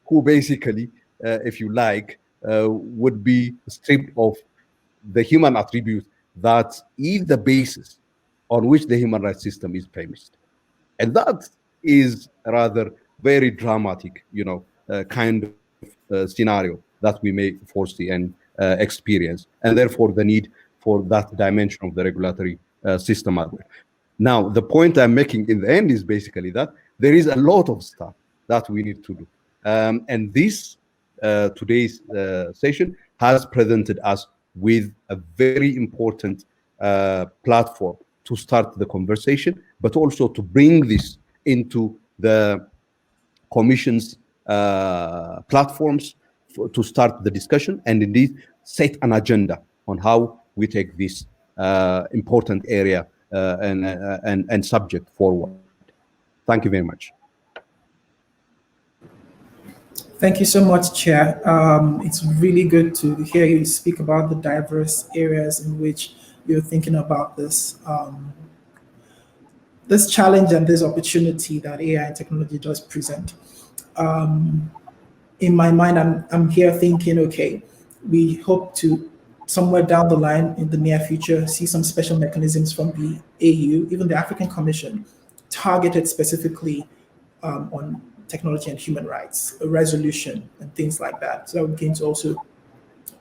who basically, if you like, would be stripped of the human attributes that is the basis on which the human rights system is premised. And that is a rather very dramatic, kind of scenario that we may foresee and experience, and therefore the need for that dimension of the regulatory system as well. Now, the point I'm making in the end is basically that there is a lot of stuff that we need to do. And this today's session has presented us with a very important platform to start the conversation, but also to bring this into the Commission's platforms to start the discussion and indeed set an agenda on how we take this important area and subject forward. Thank you very much. Thank you so much, Chair. It's really good to hear you speak about the diverse areas in which you're thinking about this this challenge and this opportunity that AI and technology does present. In my mind, I'm here thinking, okay, we hope to somewhere down the line in the near future see some special mechanisms from the AU, even the African Commission, targeted specifically on technology and human rights, a resolution and things like that. So we can also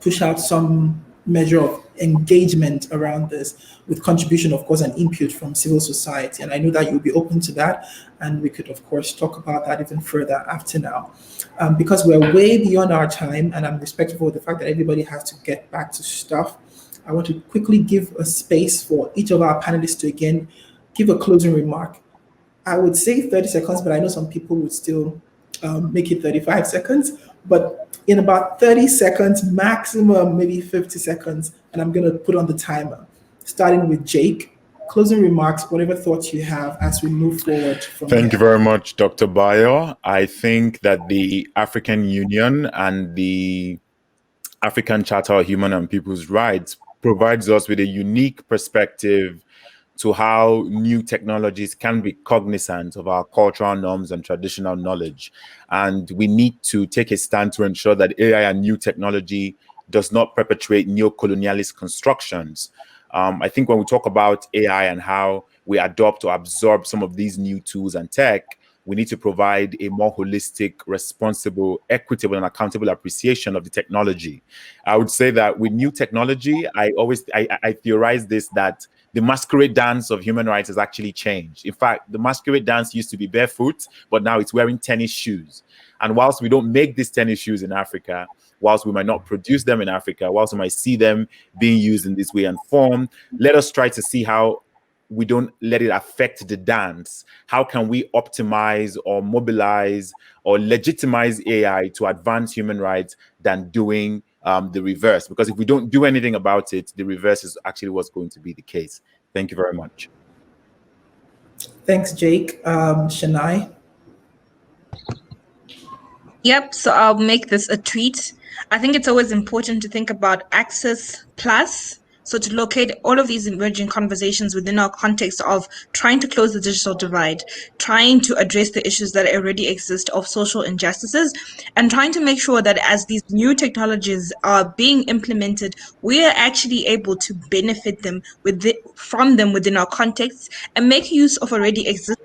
push out some measure of engagement around this with contribution, of course, and input from civil society. And I know that you'll be open to that. And we could, of course, talk about that even further after now. Because we're way beyond our time, and I'm respectful of the fact that everybody has to get back to stuff, I want to quickly give a space for each of our panelists to, again, give a closing remark. I would say 30 seconds, but I know some people would still make it 35 seconds. But in about 30 seconds, maximum maybe 50 seconds, and I'm going to put on the timer, starting with Jake. Closing remarks, whatever thoughts you have as we move forward from Thank you here. very much, Dr. Bayo. I think that the African Union and the African Charter of Human and People's Rights provides us with a unique perspective to how new technologies can be cognizant of our cultural norms and traditional knowledge. And we need to take a stand to ensure that AI and new technology does not perpetuate neo-colonialist constructions. I think when we talk about AI and how we adopt or absorb some of these new tools and tech, we need to provide a more holistic, responsible, equitable, and accountable appreciation of the technology. I would say that with new technology, I theorize this, that the masquerade dance of human rights has actually changed. In fact, the masquerade dance used to be barefoot, but now it's wearing tennis shoes. And whilst we don't make these tennis shoes in Africa, whilst we might not produce them in Africa, whilst we might see them being used in this way and form, let us try to see how we don't let it affect the dance. How can we optimize or mobilize or legitimize AI to advance human rights than doing the reverse? Because if we don't do anything about it, the reverse is actually what's going to be the case. Thank you very much. Thanks, Jake. Chenai? Yep, so I'll make this a tweet. I think it's always important to think about access plus. So to locate all of these emerging conversations within our context of trying to close the digital divide, trying to address the issues that already exist of social injustices, and trying to make sure that as these new technologies are being implemented, we are actually able to benefit them from them within our context and make use of already existent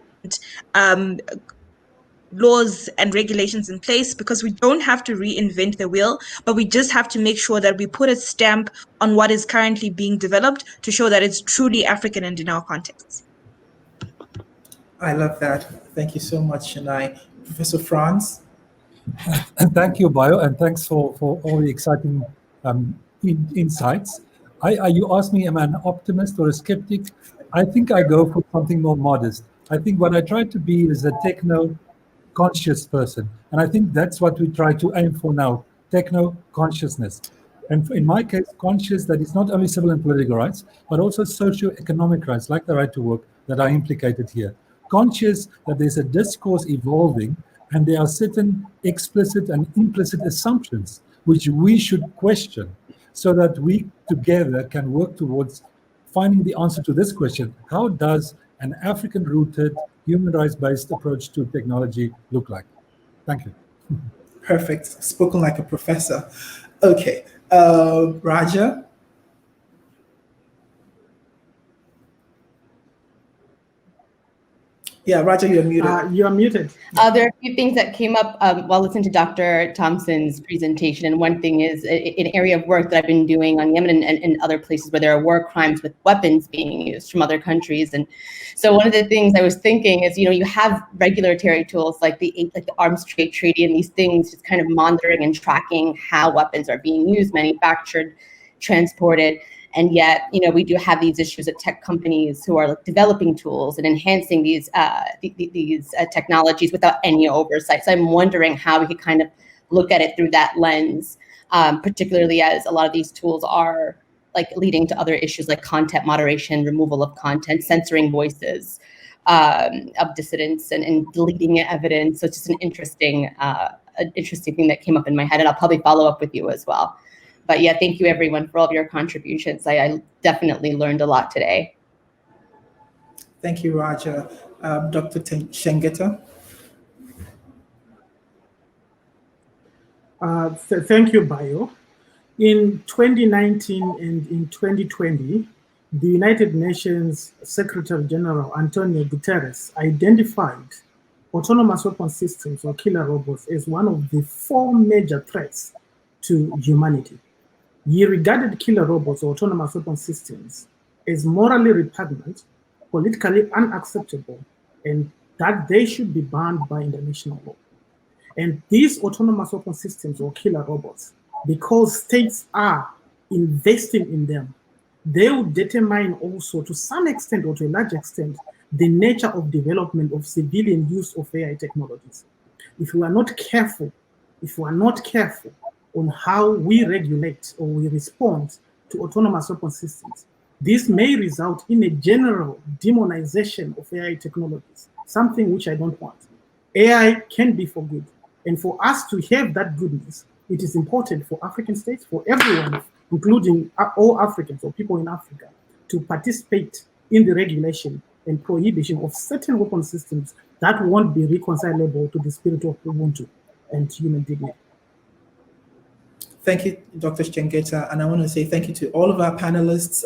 laws and regulations in place, because we don't have to reinvent the wheel, but we just have to make sure that we put a stamp on what is currently being developed to show that it's truly African and in our context. I love that. Thank you so much, Chenai. Professor Frans? And thank you, Bayo, and thanks for all the exciting insights. You asked me, am I an optimist or a skeptic? I think I go for something more modest. I think what I try to be is a techno-conscious person. And I think that's what we try to aim for now, techno-consciousness. And in my case, conscious that it's not only civil and political rights, but also socio-economic rights, like the right to work, that are implicated here. Conscious that there's a discourse evolving, and there are certain explicit and implicit assumptions which we should question, so that we together can work towards finding the answer to this question: how does an African-rooted, human rights-based approach to technology look like? Thank you. Perfect. Spoken like a professor. Okay. Raja? Yeah, Raja, you're muted. You are muted. There are a few things that came up while listening to Dr. Thompson's presentation. And one thing is an area of work that I've been doing on Yemen and other places where there are war crimes with weapons being used from other countries. And so one of the things I was thinking is, you have regulatory tools like the Arms Trade Treaty and these things, just kind of monitoring and tracking how weapons are being used, manufactured, transported. And yet, we do have these issues of tech companies who are developing tools and enhancing these technologies without any oversight. So I'm wondering how we could kind of look at it through that lens, particularly as a lot of these tools are leading to other issues like content moderation, removal of content, censoring voices of dissidents, and deleting evidence. So it's just an interesting thing that came up in my head, and I'll probably follow up with you as well. But yeah, thank you everyone for all of your contributions. I definitely learned a lot today. Thank you, Raja. Dr. Chengeta. Thank you, Bayo. In 2019 and in 2020, the United Nations Secretary General Antonio Guterres identified autonomous weapon systems or killer robots as one of the 4 major threats to humanity. He regarded killer robots or autonomous weapon systems as morally repugnant, politically unacceptable, and that they should be banned by international law. And these autonomous weapon systems or killer robots, because states are investing in them, they will determine also to some extent or to a large extent the nature of development of civilian use of AI technologies. If we are not careful on how we regulate or we respond to autonomous weapon systems, this may result in a general demonization of AI technologies, something which I don't want. AI can be for good. And for us to have that goodness, it is important for African states, for everyone, including all Africans or people in Africa, to participate in the regulation and prohibition of certain weapon systems that won't be reconcilable to the spirit of Ubuntu and human dignity. Thank you, Dr. Chengeta, and I want to say thank you to all of our panelists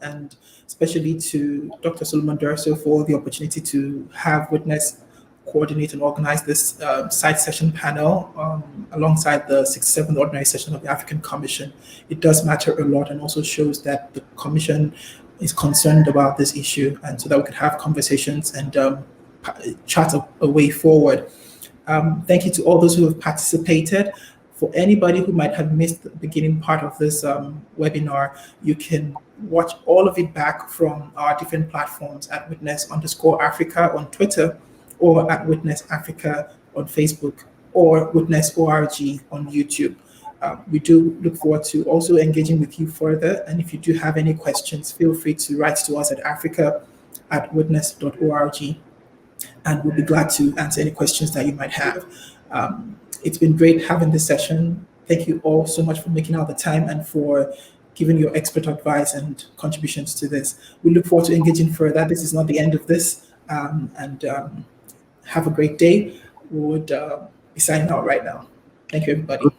and especially to Dr. Solomon Dersso for the opportunity to have witnessed, coordinate, and organize this side session panel alongside the 67th Ordinary Session of the African Commission. It does matter a lot and also shows that the Commission is concerned about this issue, and so that we could have conversations and chart a way forward. Thank you to all those who have participated. For anybody who might have missed the beginning part of this webinar, you can watch all of it back from our different platforms at Witness_Africa on Twitter, or at Witness Africa on Facebook, or Witness ORG on YouTube. We do look forward to also engaging with you further. And if you do have any questions, feel free to write to us at africa@witness.org. And we'll be glad to answer any questions that you might have. It's been great having this session. Thank you all so much for making out the time and for giving your expert advice and contributions to this. We look forward to engaging further. This is not the end of this. Have a great day. We would be signing out right now. Thank you, everybody.